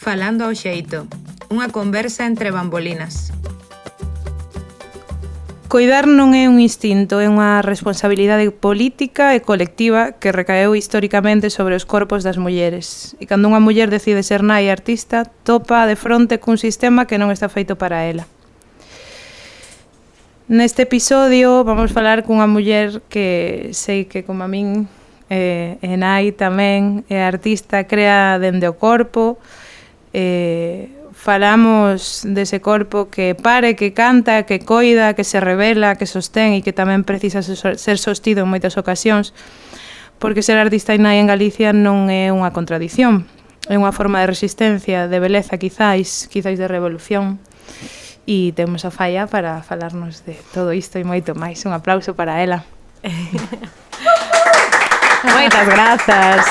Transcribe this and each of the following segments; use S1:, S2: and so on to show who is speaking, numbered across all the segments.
S1: Falando ao xeito, unha conversa entre bambolinas. Coidar non é un instinto, é unha responsabilidade política e colectiva que recaeu históricamente sobre os corpos das mulleres. E cando unha muller decide ser nai e artista, topa de fronte cun sistema que non está feito para ela. Neste episodio vamos falar cunha muller que sei que, como a min, é nai tamén, é artista, crea dende o corpo. Falamos dese corpo que pare, que canta, que coida, que se revela, que sostén e que tamén precisa ser sostido en moitas ocasións, porque ser artista e nai en Galicia non é unha contradición, é unha forma de resistencia, de beleza quizáis de revolución, e temos a Falla para falarnos de todo isto e moito máis. Un aplauso para ela.
S2: Moitas grazas.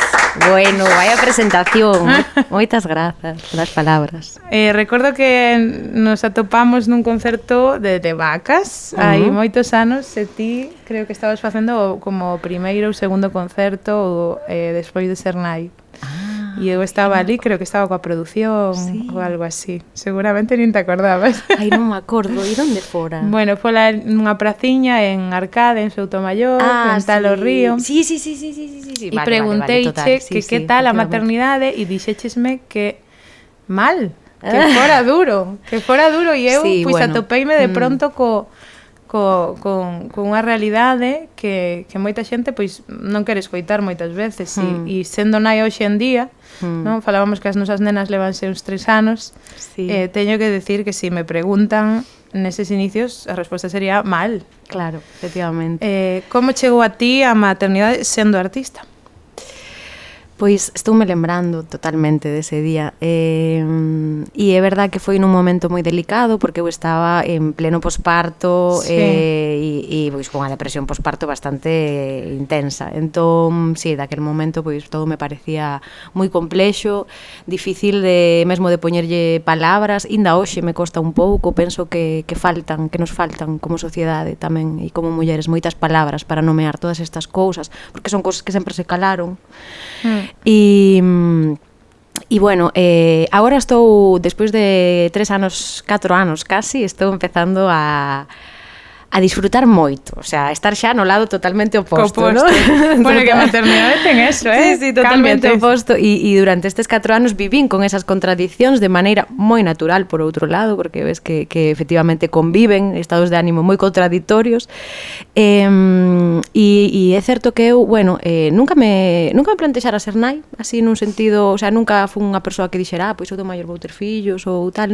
S2: Bueno, vaya presentación. Moitas grazas polas palabras.
S1: Recordo que nos atopamos nun concerto de Vacas hai moitos anos e ti creo que estabas facendo como o primeiro ou segundo concerto despois de ser nai. E eu estaba ali, creo que estaba coa produción ou algo así. Seguramente nin te acordabas.
S2: Ai, non me acordo. E onde fora?
S1: Bueno, fora nunha praciña en Arcade, en Soutomaior, en Talo Río.
S2: Sí.
S1: E pregunteiche que tal a maternidade e dixéchesme que mal, que fora duro, e eu atopeime de pronto con unha realidade que moita xente pois non quere escoitar moitas veces e sendo nai hoxe en día, non falábamos que as nosas nenas levanse uns 3 anos, teño que decir que se me preguntan neses inicios a resposta sería mal.
S2: Claro, efectivamente.
S1: Como chegou a ti a maternidade sendo artista?
S2: Pois estoume lembrando totalmente dese día e é verdad que foi nun momento moi delicado porque eu estaba en pleno posparto e pois con a depresión posparto bastante intensa. Entón, daquel momento pois todo me parecía moi complexo, difícil mesmo de poñerlle palabras, inda hoxe me costa un pouco, penso que nos faltan como sociedade tamén e como mulleres moitas palabras para nomear todas estas cousas, porque son cousas que sempre se calaron. E bueno, agora estou, despois de 3 anos, 4 anos casi, estou empezando a disfrutar moito, o sea, estar xa no lado totalmente oposto, ¿no?
S1: Bueno, que a maternidade ten eso,
S2: Sí, totalmente oposto, e durante estes 4 anos vivín con esas contradicións de maneira moi natural, por outro lado, porque ves que efectivamente conviven estados de ánimo moi contraditorios, e é certo que eu, bueno, nunca me plantexara ser nai, así nun sentido, o sea, nunca fui unha persoa que dixera, pois eu do maior vou ter fillos, ou tal,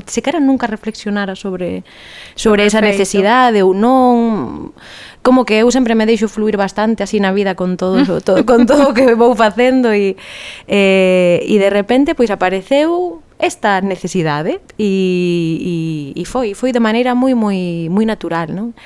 S2: sequera nunca reflexionara sobre esa necesidade, ou non, como que eu sempre me deixo fluir bastante así na vida con todo o que vou facendo e de repente pois apareceu esta necesidade e foi de maneira moi natural, non?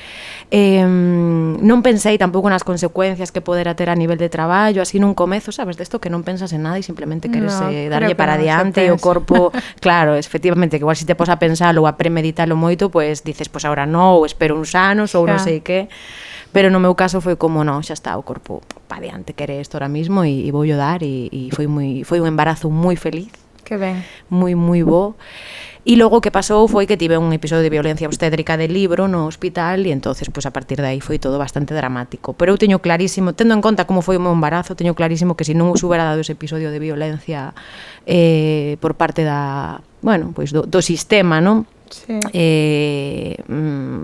S2: Non pensei tampouco nas consecuencias que podera ter a nivel de traballo, así nun comezo, sabes, desto que non pensas en nada e simplemente queres darlle para adiante e o corpo, claro, efectivamente, que igual se te pos a pensalo ou a premeditalo moito, pois dices, pois agora non, ou espero uns anos, ou non sei que, pero no meu caso foi como, non, xa está, o corpo pa adiante, quere isto ahora mismo e vou dar e foi un embarazo moi feliz.
S1: Que ben.
S2: Moi bo. E logo o que pasou foi que tive un episodio de violencia obstétrica de libro no hospital e entonces pois a partir de aí foi todo bastante dramático. Pero eu teño clarísimo, tendo en conta como foi o meu embarazo, teño clarísimo que se non os hubiera dado ese episodio de violencia por parte pois do sistema, non?
S1: Sí.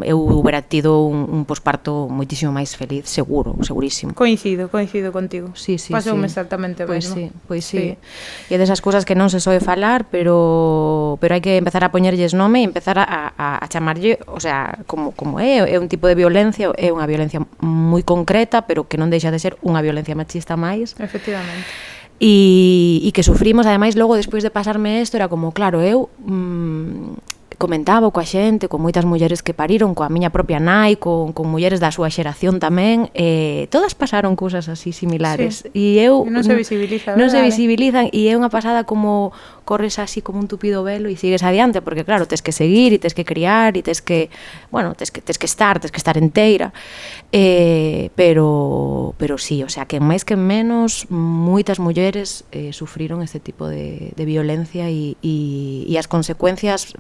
S2: Eu hubiera tido un posparto moitísimo máis feliz, segurísimo.
S1: Coincido contigo.
S2: Sí.
S1: Pasoume exactamente o mesmo.
S2: Pois sí. E desas cousas que non se soe falar, pero hai que empezar a poñerlles nome e empezar a chamarlle, o sea, como é un tipo de violencia, é unha violencia moi concreta, pero que non deixa de ser unha violencia machista máis.
S1: Efectivamente.
S2: E que sufrimos, ademais, logo, despois de pasarme isto, era como, claro, eu comentaba coa xente, con moitas mulleres que pariron, coa miña propia nai, con mulleres da súa xeración tamén, todas pasaron cousas así similares.
S1: Sí.
S2: E eu
S1: non se visibiliza,
S2: non se visibilizan, e é unha pasada como corres así como un tupido velo e sigues adiante, porque claro, tes que seguir e tes que criar e tes que estar enteira, pero sí, o sea, que máis que menos moitas mulleres sufriron este tipo de violencia e as consecuencias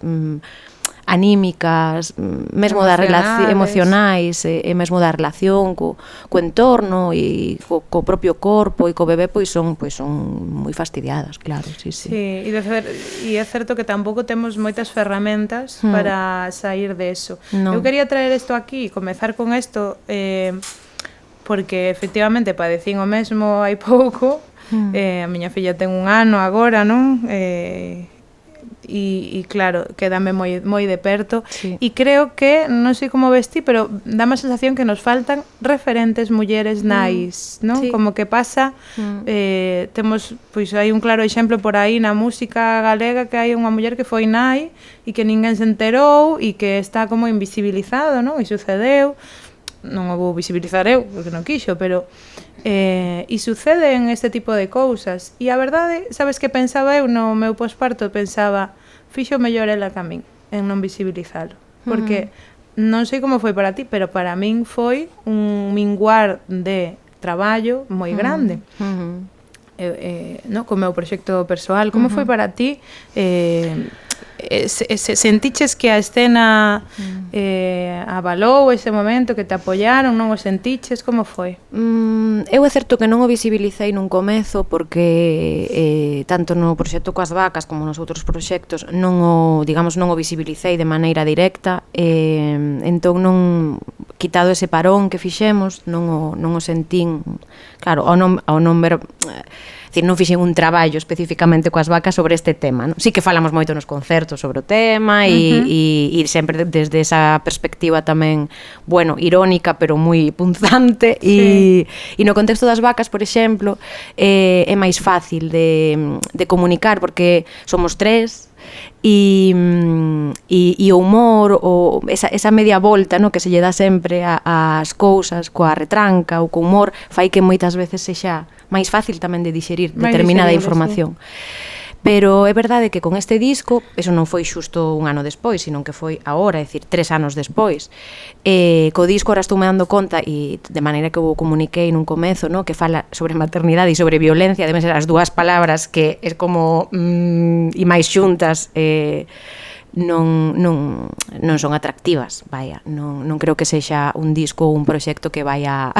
S2: anímicas, mesmo da relación emocionais e mesmo da relación co entorno e co propio corpo e co bebé, pois son moi fastidiadas, claro, sí.
S1: Sí, e é certo que tampouco temos moitas ferramentas para sair de eso. No. Eu quería traer isto aquí, comezar con isto, porque efectivamente padecín o mesmo hai pouco, a miña filla ten 1 ano agora, non? E claro, quédame moi de perto e creo que, non sei como vestí, pero dá má sensación que nos faltan referentes mulleres nais, non? Como que pasa, temos, pois hai un claro exemplo por aí na música galega que hai unha muller que foi nai e que ninguén se enterou e que está como invisibilizado, non? E sucedeu, non o vou visibilizar eu porque non quixo, pero e suceden este tipo de cousas e a verdade, sabes que pensaba eu no meu posparto, pensaba fixo mellor ela que a min en non visibilizalo, porque non sei como foi para ti, pero para min foi un minguar de traballo moi grande no, co meu proxecto persoal. Como foi para ti? Sentiches que a escena avalou ese momento, que te apoiaron, non o sentiches? Como foi?
S2: Eu é certo que non o visibilicei nun comezo porque tanto no proxecto coas vacas como nos outros proxectos non o visibilicei de maneira directa, entón non, quitado ese parón que fixemos, non o sentín, claro, ao non ver, non fixen un traballo especificamente coas vacas sobre este tema, non? Sí que falamos moito nos concertos sobre o tema e sempre desde esa perspectiva tamén, bueno, irónica pero moi punzante e no contexto das vacas, por exemplo, é máis fácil de comunicar porque somos 3 e o humor, esa media volta, no, que se lle dá sempre ás cousas coa retranca ou co humor, fai que moitas veces sexa máis fácil tamén de dixerir determinada información. Pero é verdade que con este disco, eso non foi xusto 1 ano despois, sino que foi agora, é dicir, 3 anos despois. Co disco ahora estou me dando conta, e de maneira que o comuniquei nun comezo, no, que fala sobre maternidade e sobre violencia, deben ser as 2 palabras que é como e máis xuntas, non son atractivas, vaya, non creo que sexa un disco ou un proxecto que vaya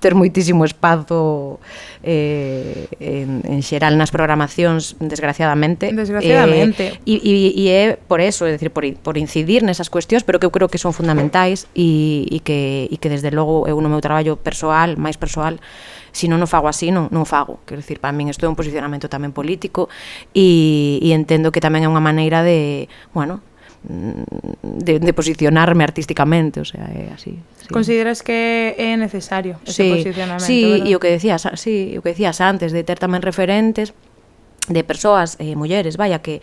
S2: ter moitísimo espazo en xeral nas programacións, desgraciadamente. E é por eso, é dicir, por incidir nesas cuestións, pero que eu creo que son fundamentais e que desde logo eu no meu traballo persoal, máis persoal, se non o fago así, non o fago. Quero dicir, para min isto é un posicionamento tamén político e entendo que tamén é unha maneira de, bueno, de posicionarme artísticamente, o sea, é así. Sí.
S1: Consideras que é necesario ese posicionamento,
S2: sí,
S1: verdad?
S2: E o que decías antes, de ter tamén referentes de persoas, mulleres, vaya, que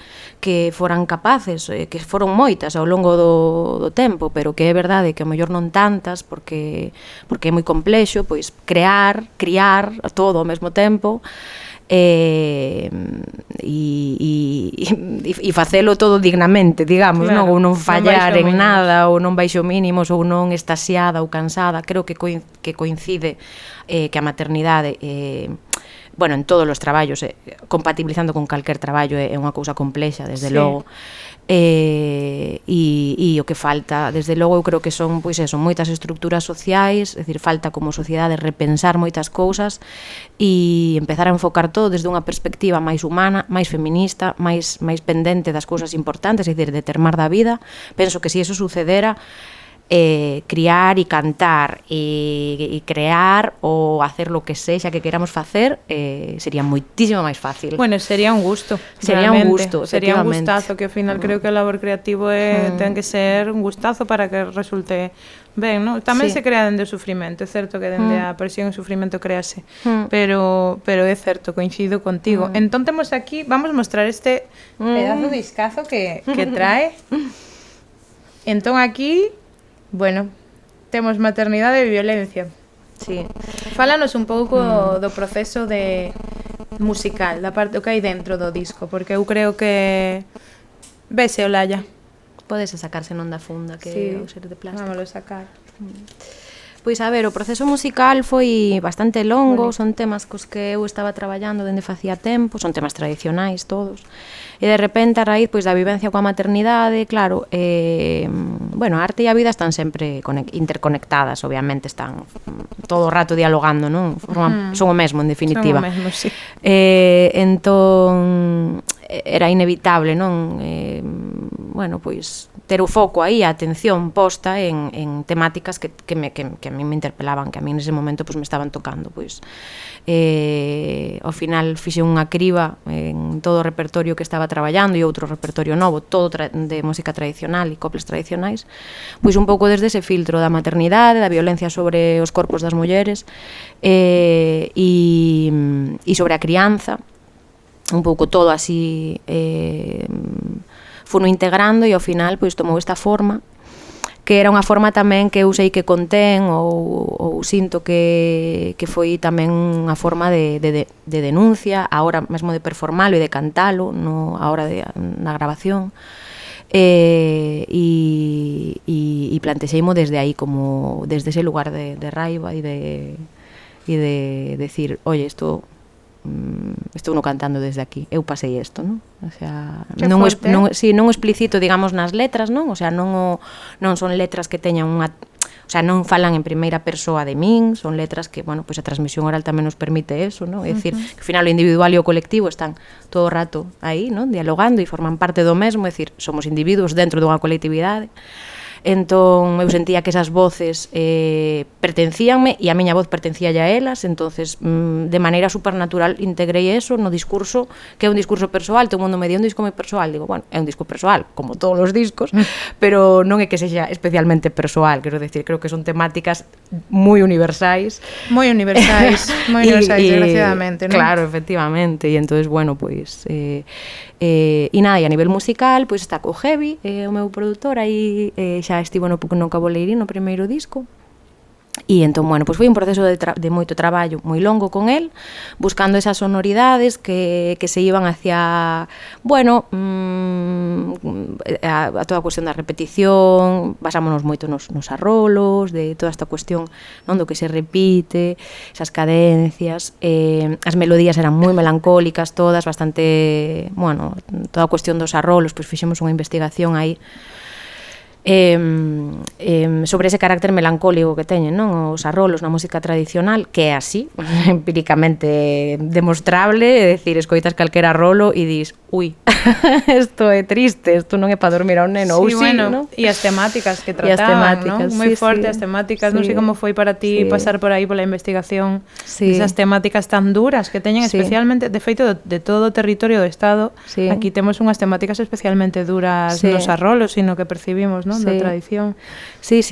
S2: foran capaces, que foron moitas ao longo do tempo, pero que é verdade que a mellor non tantas, porque é moi complexo, pois criar todo ao mesmo tempo, e facelo todo dignamente, digamos, claro, non? Ou non fallar en nada, ou non baixo mínimos, ou non estasiada ou cansada. Creo que coincide que a maternidade, bueno, en todos os traballos, compatibilizando con calquer traballo, é unha cousa complexa, desde logo. E o que falta, desde logo, eu creo que son, pois eso, moitas estructuras sociais, é dicir, falta como sociedade repensar moitas cousas e empezar a enfocar todo desde unha perspectiva máis humana, máis feminista, máis pendente das cousas importantes, é dicir, de ter mar da vida. Penso que se iso sucedera, criar e cantar e crear ou hacer lo que sexa que queramos facer, sería moitísimo máis fácil.
S1: Bueno, sería un gusto.
S2: Sería un gusto,
S1: sería un gustazo, que ao final creo que o labor creativo ten que ser un gustazo para que resulte ben, non? Tamén se crea dende o sufrimento, é certo que dende a presión e o sufrimento créase, pero é certo, coincido contigo. Entón temos aquí, vamos mostrar este pedazo de discazo que trae. Entón aquí, bueno, temos maternidade e violencia. Sí. Fálanos un pouco do proceso de musical, da parte o que hai dentro do disco, porque eu creo que vese, Olalla.
S2: Podese sacarse non da funda, que
S1: sí,
S2: ao ser de plástico.
S1: Vámoslo sacar.
S2: Pois a ver, o proceso musical foi bastante longo, son temas cos que eu estaba traballando dende facía tempo, son temas tradicionais todos. E de repente, a raíz pois, da vivencia coa maternidade, claro, bueno, a arte e a vida están sempre interconectadas, obviamente, están todo o rato dialogando, non? Son o mesmo, en definitiva.
S1: Son o mesmo, sí.
S2: Entón, era inevitable, non? Bueno, pois, ter o foco aí, a atención posta en temáticas que a mí me interpelaban, que a mí nese momento pois, me estaban tocando, pois. Ao final fixe unha criba en todo o repertorio que estaba traballando e outro repertorio novo, todo de música tradicional e coplas tradicionais, pois un pouco desde ese filtro da maternidade, da violencia sobre os corpos das mulleres e sobre a crianza, un pouco todo así funo integrando e ao final pois tomou esta forma, que era unha forma tamén que eu sei que contén ou sinto que foi tamén unha forma de denuncia, a hora mesmo de performalo e de cantalo a hora na grabación, e plantexeimo desde aí, como desde ese lugar de raiva e de decir, oye, estou no cantando desde aquí, eu pasei isto, non? O sea, non explicito, digamos, nas letras, non? O sea, non son letras que teñan unha, o sea, non falan en primeira persoa de min, son letras que, bueno, pois a transmisión oral tamén nos permite eso, non? É dicir, que ao final o individual e o colectivo están todo o rato aí, non? Dialogando e forman parte do mesmo, é dicir, somos individuos dentro dunha colectividade. Entón eu sentía que esas voces pertencíanme e a miña voz pertencía a elas, entonces de maneira supernatural integrei eso no discurso, que é un discurso persoal. Todo o mundo me di un disco moi persoal, digo, bueno, é un disco persoal, como todos os discos, pero non é que sexa especialmente persoal, quero decir, creo que son temáticas moi universais, desgraciadamente, non? Claro, efectivamente, e entonces, bueno, pois e nada, e a nivel musical, pois está co Heavy, o meu produtor, aí xa estivo no Caboleirín no primeiro disco. E entón, bueno, pois foi un proceso de moito traballo moi longo con el, buscando esas sonoridades que se iban hacia, bueno, a toda a cuestión da repetición, basámonos moito nos arrolos, de toda esta cuestión, non, do que se repite, esas cadencias, as melodías eran moi melancólicas todas, bastante, bueno, toda a cuestión dos arrolos, pois fixemos unha investigación aí sobre ese carácter melancólico que teñen, non, os arrolos na música tradicional, que é así, empíricamente demostrable, é dicir, escoitas calquera arrolo e dis, ui, isto é triste, isto non é para dormir a un neno,
S1: sí, ou bueno, non? E as temáticas que trataban, non? Moi forte as temáticas, non sei como foi para ti pasar por aí pola investigación desas temáticas tan duras que teñen, especialmente, de feito, de todo o territorio do Estado, aquí temos unhas temáticas especialmente duras nos arrolos, sino que percibimos, non? Da tradición.
S2: Sí,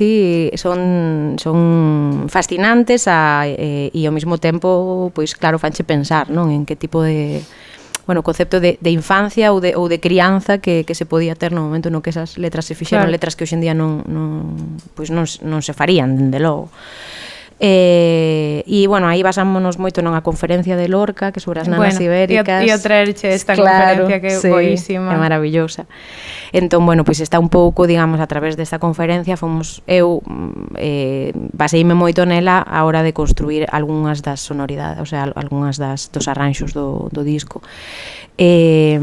S2: son fascinantes e ao mesmo tempo, pois claro, fanche pensar, non, en que tipo de, bueno, concepto de infancia ou de crianza que se podía ter no momento no que esas letras se fixeron, letras que hoxe en día non se farían, dende logo. E, bueno, aí basámonos moito nunha conferencia de Lorca, que sobre as nanas ibéricas.
S1: E a traerche esta conferencia que é boísima.
S2: É maravillosa. Entón, bueno, pois está un pouco, digamos, a través desta conferencia eu baseime moito nela a hora de construir algunhas das sonoridades, o sea, algunhas dos arranxos do disco. E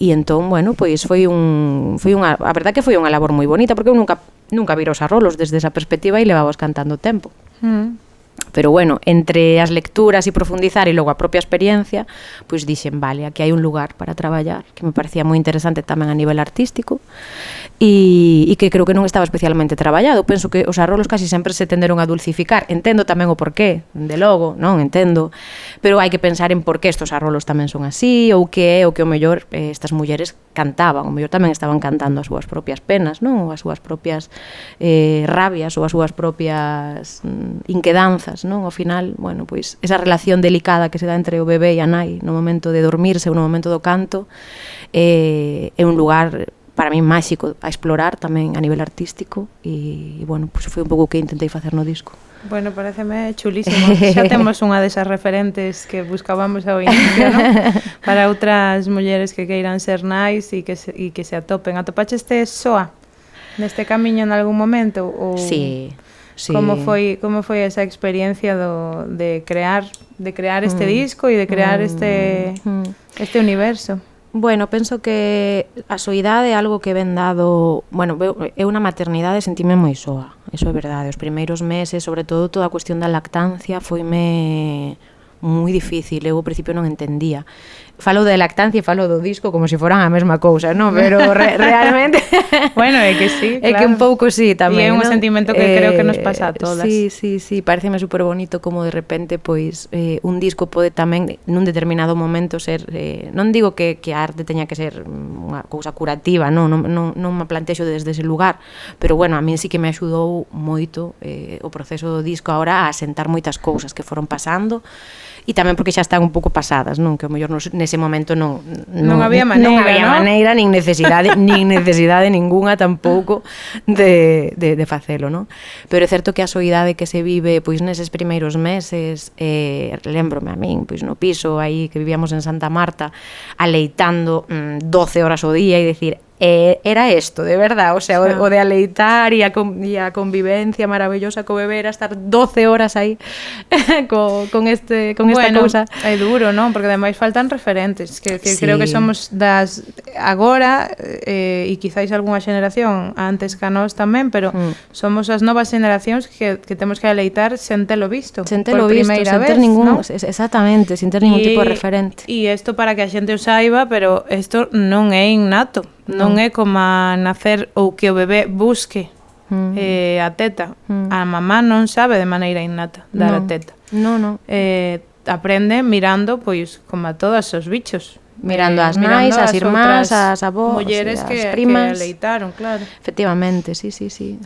S2: entón, bueno, pois foi unha, a verdad que foi unha labor moi bonita, porque eu nunca vira os arrolos desde esa perspectiva e levaba cantando tempo. Pero bueno, entre as lecturas e profundizar e logo a propia experiencia, pois dixen, vale, aquí hai un lugar para traballar, que me parecía moi interesante tamén a nivel artístico e que creo que non estaba especialmente traballado. Penso que os arrolos casi sempre se tenderon a dulcificar. Entendo tamén o porqué, de logo, non entendo, pero hai que pensar en por que estos arrolos tamén son así, ou que é o que o mellor estas mulleres cantaban, o mellor tamén estaban cantando as súas propias penas, non? Ou as súas propias rabias ou as súas propias inquedanzas, non? Ao final, bueno, pois esa relación delicada que se dá entre o bebé e a nai no momento de dormirse ou no momento do canto é un lugar para mí máxico a explorar tamén a nivel artístico e bueno, pois foi un pouco o que intentei facer no disco.
S1: Bueno, pareceme chulísimo. Xa temos unha desas referentes que buscábamos ao inicio, ¿no? Para outras mulleres que queiran ser nais e que se atopen. Atopaches soa neste camiño en algún momento? Ou
S2: Sí.
S1: Como foi esa experiencia de crear este disco e de crear este universo?
S2: Bueno, penso que a soidade é algo que ven dado... Bueno, eu na maternidade sentime moi soa, eso é verdade. Os primeiros meses, sobre todo toda a cuestión da lactancia, foime moi difícil, eu ao principio non entendía. Falo de lactancia e falo do disco como se foran a mesma cousa, non? Pero realmente...
S1: Bueno, é que sí, claro.
S2: É que un pouco sí, tamén,
S1: e é un sentimento que creo que nos pasa a todas.
S2: Sí, pareceme super bonito como de repente, pois, un disco pode tamén, nun determinado momento, ser... non digo que a arte teña que ser unha cousa curativa, non me plantexo desde ese lugar, pero bueno, a min sí que me axudou moito o proceso do disco ahora a asentar moitas cousas que foron pasando, e tamén porque xa están un pouco pasadas, non? Que ao mellor nese momento non
S1: había maneira,
S2: nin necesidade ningunha tampouco de facelo, non? Pero é certo que a soidade que se vive pois neses primeiros meses, lembrome a min, pois no piso aí que vivíamos en Santa Marta, aleitando 12 horas ao día e dicir, era isto, de verdad, o sea, o de aleitar e a convivencia maravillosa co bebé era estar 12 horas aí con esta cousa.
S1: É duro, non? Porque ademais faltan referentes que creo que somos das agora e quizáis algunha xeneración antes que a nós tamén, pero somos as novas xeneracións que temos que aleitar sen telo visto,
S2: sen ter ningún, exactamente, sen ter ningún tipo de referente.
S1: E isto para que a xente o saiba, pero isto non é innato. Non é como nacer ou que o bebé busque a teta. A mamá non sabe de maneira innata dar a teta.
S2: Non.
S1: Aprende mirando, pois, como a todos os bichos.
S2: Mirando as nais, as irmás, as avós,
S1: mulleres
S2: as
S1: que
S2: primas.
S1: aleitaron, claro.
S2: Efectivamente, sí.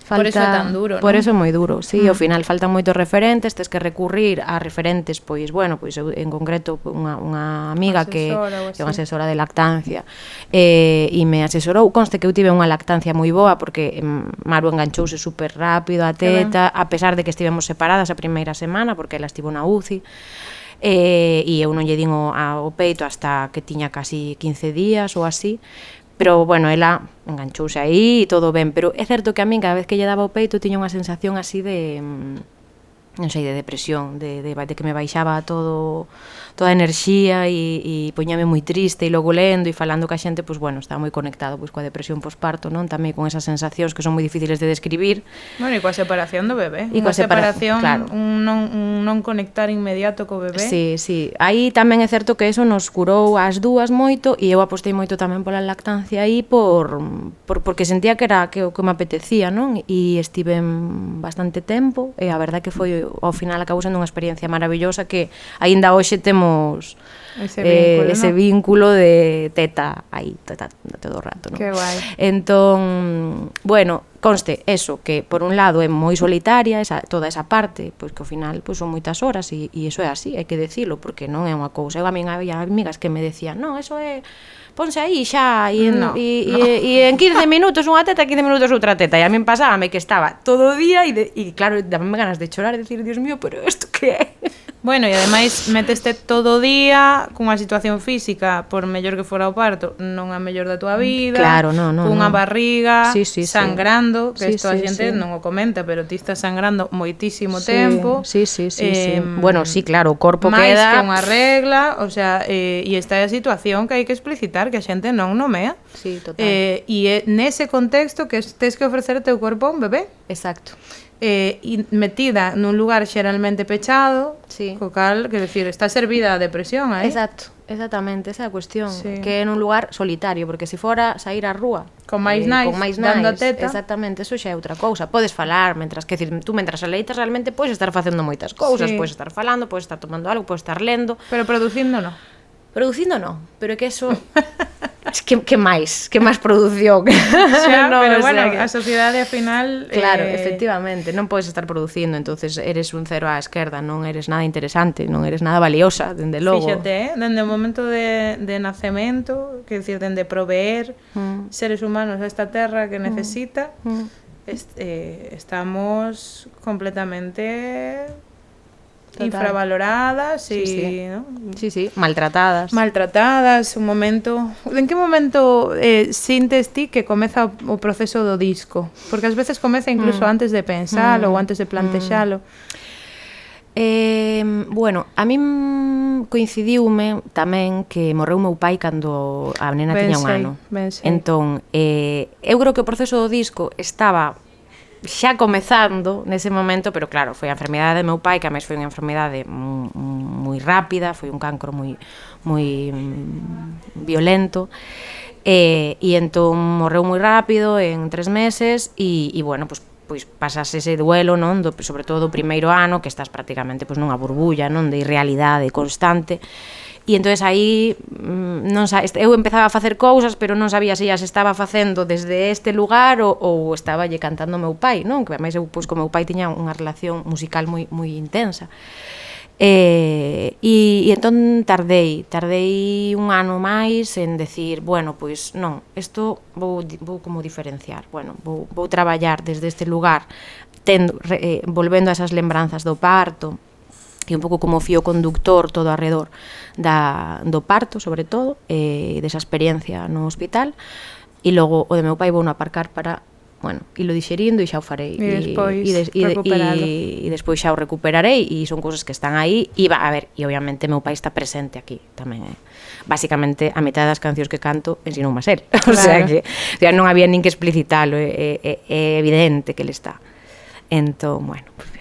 S1: Por eso é tan duro,
S2: Por
S1: ¿no?
S2: eso é moi duro, sí, ao final faltan moitos referentes, tes que recurrir a referentes, pois, bueno, pois eu, en concreto unha amiga que é unha asesora de lactancia e me asesorou, conste que eu tive unha lactancia moi boa porque Maru enganchouse super rápido a teta, a pesar de que estivemos separadas a primeira semana porque ela estivo na UCI. E eu non lle din ao peito hasta que tiña casi 15 días ou así, pero bueno, ela enganchouse aí e todo ben, pero é certo que a min cada vez que lle daba o peito tiña unha sensación así de non sei, de depresión, de que me baixaba toda a enerxía e poñame moi triste e logo lendo e falando ca xente, pois bueno, estaba moi conectado pois coa depresión posparto, non? Tamén con esas sensacións que son moi difíciles de describir.
S1: Bueno, e coa separación do bebé. E coa separación, claro. un non conectar inmediato co bebé.
S2: Sí. Aí tamén é certo que eso nos curou as dúas moito e eu apostei moito tamén pola lactancia aí porque sentía que era que o que me apetecía, non? E estive bastante tempo e a verdade que foi ao final acabou sendo unha experiencia maravillosa que aínda hoxe temos ese vínculo de teta aí, teta todo o rato, non?
S1: Que guai.
S2: Entón, bueno, conste eso, que por un lado é moi solitaria toda esa parte, pois que ao final pois son moitas horas e iso é así, hai que decilo, porque non é unha cousa. Eu a min había amigas que me decían, non, eso é ponse aí xa e en 15 minutos unha teta, 15 minutos outra teta, e a min pasábame que estaba todo o día e claro, dábame ganas de chorar e decir, Dios mío, pero isto que é?
S1: Bueno, e ademais meteste todo o día cunha situación física, por mellor que fora o parto, non a mellor da túa vida,
S2: claro,
S1: cunha barriga, sangrando, que isto a xente non o comenta, pero ti estás sangrando moitísimo tempo.
S2: Sí. Bueno, sí, claro, o corpo
S1: máis
S2: queda...
S1: máis que unha regla, o sea, e esta é a situación que hai que explicitar, que a xente non nomea.
S2: Sí, total.
S1: E nese contexto que tes que ofrecer o teu corpo a un bebé.
S2: Exacto.
S1: E metida nun lugar xeralmente pechado, co cal, que decir, está servida a depresión aí.
S2: Exactamente, esa é a cuestión, que é nun lugar solitario, porque se fora sair á rúa
S1: con máis nais, dando a teta,
S2: exactamente, eso xa é outra cousa. Podes falar, mentras que decir, tú mentras aleitas realmente podes estar facendo moitas cousas, podes estar falando, podes estar tomando algo, podes estar lendo,
S1: pero producindo non,
S2: pero é que eso Que máis produción?
S1: Xa, no, pero bueno, a sociedade ao final...
S2: Claro, efectivamente, non podes estar producindo, entonces eres un cero á esquerda, non eres nada interesante, non eres nada valiosa, dende logo.
S1: Fíxate, dende o momento de nacemento, que decir, dende proveer seres humanos a esta terra que necesita, estamos completamente... Total. Infravaloradas y ¿no?
S2: Sí, maltratadas,
S1: un momento. En que momento sintes ti que comeza o proceso do disco? Porque ás veces comeza incluso antes de pensalo ou antes de plantexalo.
S2: Bueno, a min coincidiume tamén que morreu meu pai cando a nena tiña un ano. Entón, eu creo que o proceso do disco estaba xa comezando nese momento, pero claro, foi a enfermidade de meu pai, que a máis foi unha enfermidade moi rápida, foi un cancro moi violento, e entón morreu moi rápido, en 3 meses, e bueno, pois pasas ese duelo, non, sobre todo do primeiro ano, que estás prácticamente nunha burbulla, non, de irrealidade constante. E entonces aí eu empezaba a facer cousas, pero non sabía se as estaba facendo desde este lugar ou estaba lle cantando ao meu pai, non? Que ademais eu co meu pai tiña unha relación musical moi intensa. E entón tardei un ano máis en decir, bueno, pois non, isto vou como diferenciar, bueno, vou traballar desde este lugar, volvendo a esas lembranzas do parto, e un pouco como fío conductor todo arredor do parto, sobre todo, desa experiencia no hospital, e logo o de meu pai vou no aparcar para, bueno, ilo dixerindo e xa o farei.
S1: E
S2: despois xa o recuperarei, e son cousas que están aí, e obviamente meu pai está presente aquí tamén, Básicamente, a metade das cancións que canto ensinoumas el. O sea que non había nin que explicitalo, é evidente que ele está. Entón, bueno, pues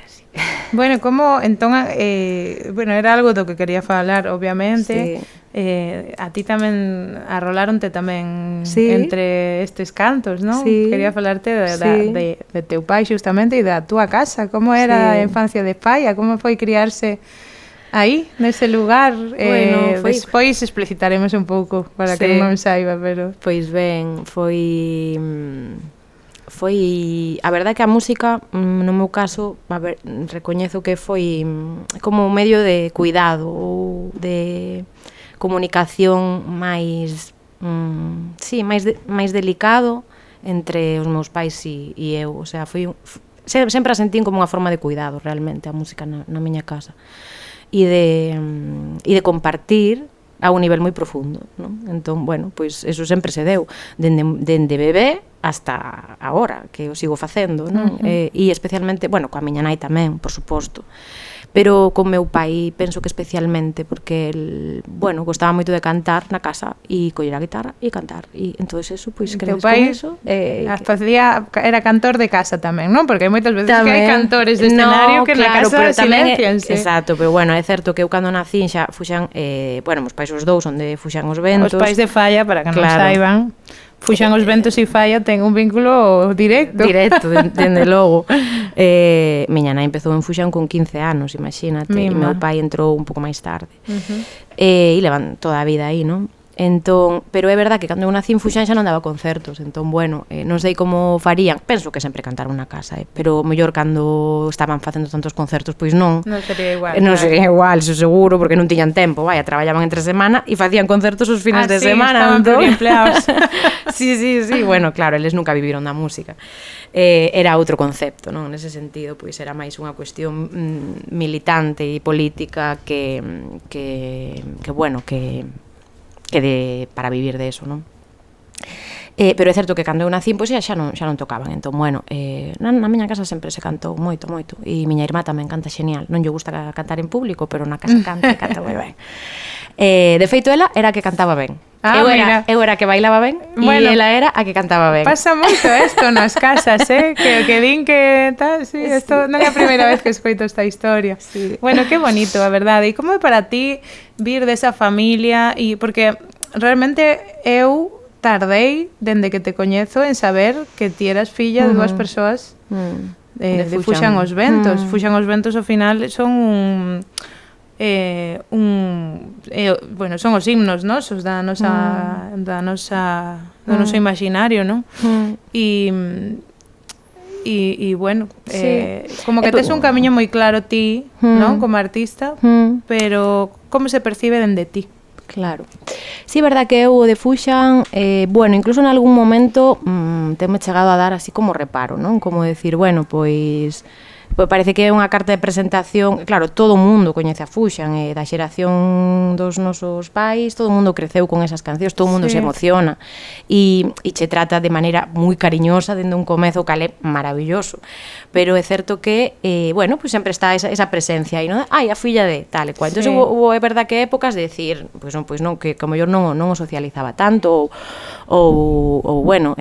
S1: bueno, como entón era algo do que quería falar, obviamente. A ti tamén arrolaronte tamén entre estes cantos, non? Quería falarte de teu pai xustamente e da túa casa. Como era a infancia de Falla? Como foi criarse aí, nese lugar? Bueno, despois explicitaremos un pouco para que non saiba, pero...
S2: Pois ben, foi a verdade que a música, no meu caso, recoñezo que foi como un medio de cuidado ou de comunicación máis delicado entre os meus pais e eu, o sea, sempre a sentín como unha forma de cuidado realmente a música na miña casa e de compartir a un nivel moi profundo, non? Entón, bueno, pois eso sempre se deu dende bebé hasta agora, que o sigo facendo, non? E especialmente, bueno, coa miña nai tamén, por suposto, pero con meu pai penso que especialmente porque el, bueno, gostaba moito de cantar na casa e coller a guitarra e cantar, e entonces eso, pois crees con eso.
S1: Era cantor de casa tamén, non? Porque hai moitas veces que hai cantores de escenario que na casa silencianse.
S2: Exacto, pero bueno, é certo que eu cando nacín xa fuxan, bueno, meus pais os dous onde fuxan os ventos.
S1: Os pais de Falla, para que non saiban, Fuxan os ventos e Falla ten un vínculo directo.
S2: Directo, dende logo. Miña nai empezou en Fuxan con 15 anos, imagínate, e meu pai entrou un pouco máis tarde. E levan toda a vida aí, non? Entón, pero é verdad que cando eu nací en Fuxan xa non daba concertos, entón, bueno, non sei como farían, penso que sempre cantaron na casa, pero mellor cando estaban facendo tantos concertos, pois non.
S1: Non sería igual.
S2: Non sería igual, eso seguro, porque non tiñan tempo, traballaban entre semana e facían concertos os fines de semana.
S1: Estaban pluriempleados.
S2: Sí, bueno, claro, eles nunca viviron da música. Era outro concepto, non? Nese sentido, pois era máis unha cuestión militante e política que bueno, que para vivir de eso, non? Pero é certo que cando eu nací, pois xa non tocaban, entón, bueno, na miña casa sempre se cantou moito, e miña irmá tamén canta xenial, non lle gusta cantar en público, pero na casa canta moi ben. De feito, ela era a que cantaba ben. Eu era a que bailaba ben, e ela era a que cantaba ben.
S1: Pasa moito isto nas casas, que din que tal, sí, isto non é a primeira vez que escoito esta historia. Sí. Bueno, que bonito, a verdade. E como é para ti vir desa familia? E porque realmente eu tardei, dende que te coñezo, en saber que ti eras filla de dúas persoas de Fuxan os Ventos. Fuxan os Ventos, ao final, son bueno, son os himnos nosos do noso imaginario, non? E bueno, como que tes un camiño moi claro ti, non? Como artista, pero como se percibe dende ti?
S2: Claro. Sí, é verdad que eu o de Fuxan, bueno, incluso en algún momento teme chegado a dar así como reparo, non? Como decir, bueno, pois parece que é unha carta de presentación, claro, todo o mundo coñece a Fuxan, da xeración dos nosos pais, todo o mundo creceu con esas cancións, todo o mundo se emociona, e che trata de maneira moi cariñosa dende un comezo, cal é maravilloso, pero é certo que, bueno, pues sempre está esa presencia aí, non? Ai, a filla de tal e cual. Entón, é verdad que épocas de decir, pues non, que como yo non o socializaba tanto, ou bueno,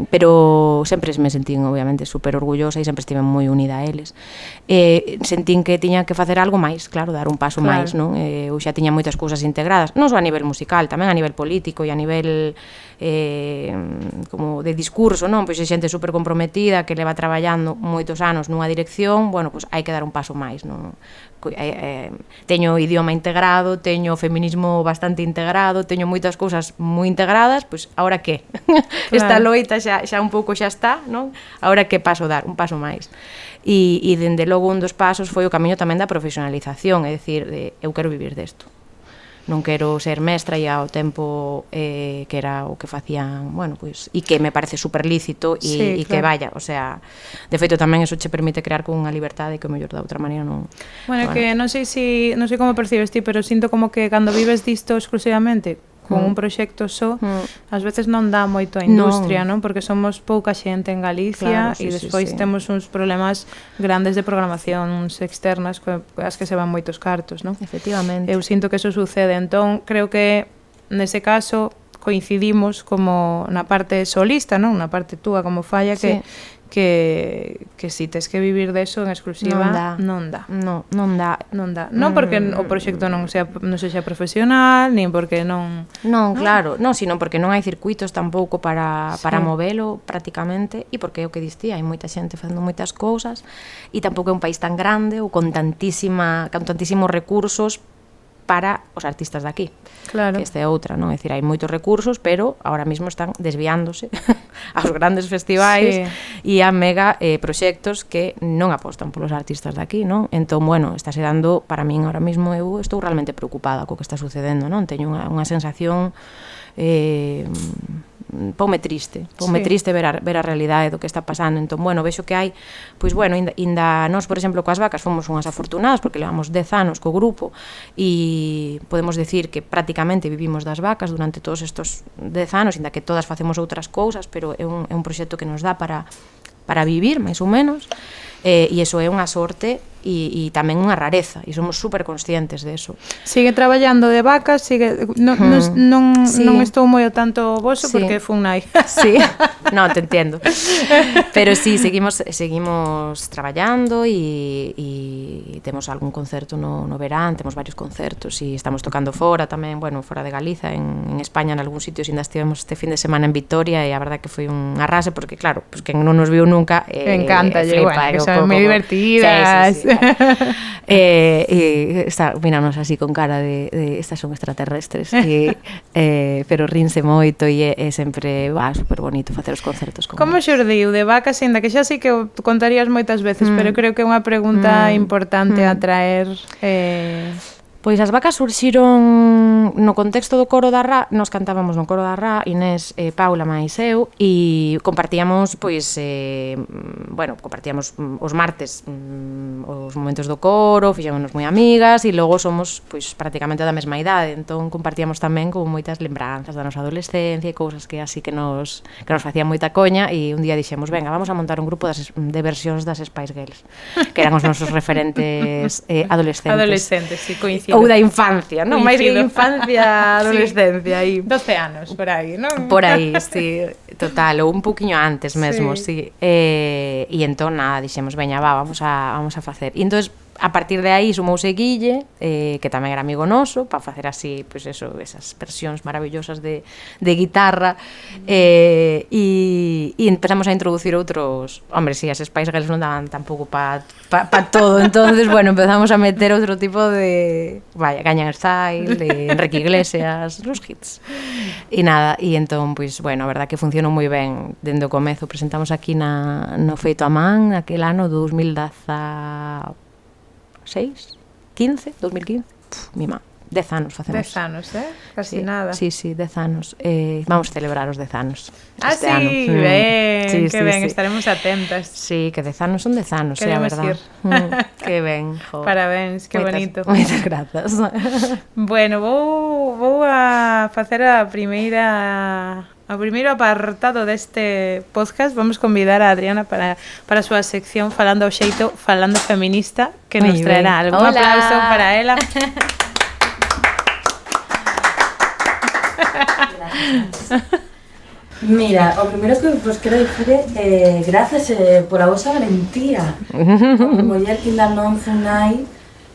S2: pero sempre me sentín, obviamente, super orgullosa e sempre estive moi unida a eles. Sentín que tiña que facer algo máis, claro, dar un paso máis, non? Eu xa tiña moitas cousas integradas, non só a nivel musical, tamén a nivel político e a nivel como de discurso, non? Pois é xente super comprometida que leva traballando moitos anos nunha dirección, bueno, pois hai que dar un paso máis, non? Teño o idioma integrado, teño o feminismo bastante integrado, teño moitas cousas moi integradas, pois agora que? Esta loita xa un pouco xa está, non? Agora que paso dar? Un paso máis. E dende logo un dos pasos foi o camiño tamén da profesionalización, é dicir, eu quero vivir desto. Non quero ser mestra e ao tempo que era o que facían, bueno, pois, e que me parece super lícito e que vaya, o sea, de feito tamén eso che permite crear con unha liberdade que o mellor da outra maneira non.
S1: Bueno, que non sei como percibes ti, pero sinto como que cando vives disto exclusivamente con un proxecto só, ás veces non dá moito a industria, non? Porque somos pouca xente en Galicia e despois temos uns problemas grandes de programación, uns externas as que se van moitos cartos, non?
S2: Efectivamente.
S1: Eu sinto que eso sucede, entón creo que nese caso coincidimos como na parte solista, non? Na parte túa como Falla que si tes que vivir deso en exclusiva non dá. Non porque o proxecto non sexa profesional, nin porque non...
S2: Non, claro, non, sino porque non hai circuitos tampouco para movelo prácticamente, e porque é o que distía, hai moita xente facendo moitas cousas, e tampouco é un país tan grande ou con tantísimos recursos para os artistas de aquí.
S1: Claro.
S2: Que esta é outra, non? É dicir, hai moitos recursos, pero ahora mesmo están desviándose aos grandes festivais e a mega proxectos que non apostan polos artistas de aquí, non? Entón, bueno, estáse dando, para min, ahora mesmo eu estou realmente preocupada co que está sucedendo, non? Teño unha sensación poume triste ver a realidade do que está pasando. Entón, bueno, vexo que hai, pois bueno, inda nós, por exemplo, coas vacas fomos unhas afortunadas porque levamos 10 anos co grupo e podemos decir que prácticamente vivimos das vacas durante todos estos 10 anos, inda que todas facemos outras cousas, pero é un proxecto que nos dá para vivir, máis ou menos, e iso é unha sorte e tamén unha rareza, e somos super conscientes de eso.
S1: Sigue traballando de vacas, non estou moi ao tanto voso porque fun nai.
S2: Sí, non, te entendo. Pero sí, seguimos traballando e temos algún concerto no verán, temos varios concertos e estamos tocando fora tamén, bueno, fora de Galiza, en España, en algún sitio, ainda estivemos este fin de semana en Vitoria e a verdade que foi un arrase porque, claro, pues quen non nos viu nunca
S1: encanta, flipa, que son moi divertidas.
S2: Sí. Miranos así con cara de estas son extraterrestres pero rinse moito e é sempre super bonito facer os concertos
S1: como xurdiu de vacas, ainda que xa sei que o contarías moitas veces, pero creo que é unha pregunta importante a traer.
S2: Pois as vacas surxiron no contexto do coro da Ra, nos cantábamos no coro da Ra, Inés, Paula, máis eu, e compartíamos, compartíamos os martes os momentos do coro, fixémonos moi amigas, e logo somos, pois, prácticamente da mesma idade, entón compartíamos tamén con moitas lembranzas da nosa adolescencia e cousas que así que nos facían moita coña, e un día dixemos, venga, vamos a montar un grupo de versións das Spice Girls, que eran os nosos referentes adolescentes.
S1: Adolescentes, sí, coincido.
S2: Ou da infancia, non? Máis que infancia, adolescencia.
S1: Sí. 12 anos, por aí, non?
S2: Por aí, sí, total, ou un poquinho antes mesmo, sí. E entón, nada, dixemos, veña, vamos a facer. E entón, a partir de aí sumouse Guille, que tamén era amigo noso, para facer así, pois eso, esas versións maravillosas de guitarra, e empezamos a introducir outros, hombre, si, as Spice Girls non daban tampouco pa todo, entonces, bueno, empezamos a meter outro tipo de, vaya, Gangnam Style, de Enrique Iglesias, los hits, e nada, e entón, pois, bueno, a verdad que funcionou moi ben dende o comezo, presentamos aquí no Feito a Man, aquel ano 2015, 2015, mima, 10 anos facemos.
S1: 10 anos, casi
S2: sí,
S1: nada.
S2: Sí, 10 anos. Vamos celebrar os 10 anos.
S1: Sí, ano. Ben, sí, que ben, estaremos atentas.
S2: Sí, que 10 anos son 10 anos, a verdad. Que ben, jo.
S1: Parabéns, que bonito.
S2: Moitas grazas.
S1: Bueno, vou a facer o primeiro apartado deste podcast. Vamos convidar a Adriana para a súa sección Falando ao xeito, falando feminista, que nos traerá algún aplauso para ela.
S3: Mira, o primeiro que vos quero dicir é grazas por a vosa valentía. Como muller que ainda non funai,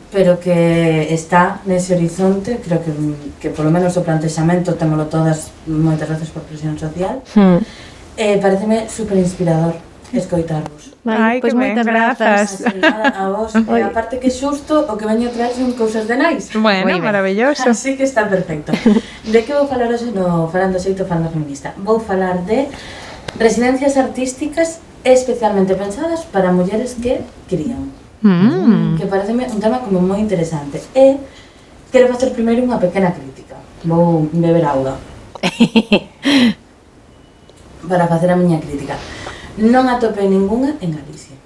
S3: pero que está nese horizonte, creo que polo menos o plantexamento témolo todas, moitas veces por presión social. Pareceme super inspirador escoitarvos.
S1: Ai, pois moitas grazas.
S3: A vos, a parte que xusto o que veño traer son cousas de nais.
S1: Bueno, maravilloso.
S3: Así que está perfecto. De que vou falar hoxe no Falando Xeito, Falando Feminista? Vou falar de residencias artísticas especialmente pensadas para mulleres que crían. Que pareceme un tema como moi interesante. E quero facer primeiro unha pequena crítica. Vou beber auga para facer a miña crítica. Non atopei ninguna en Galicia.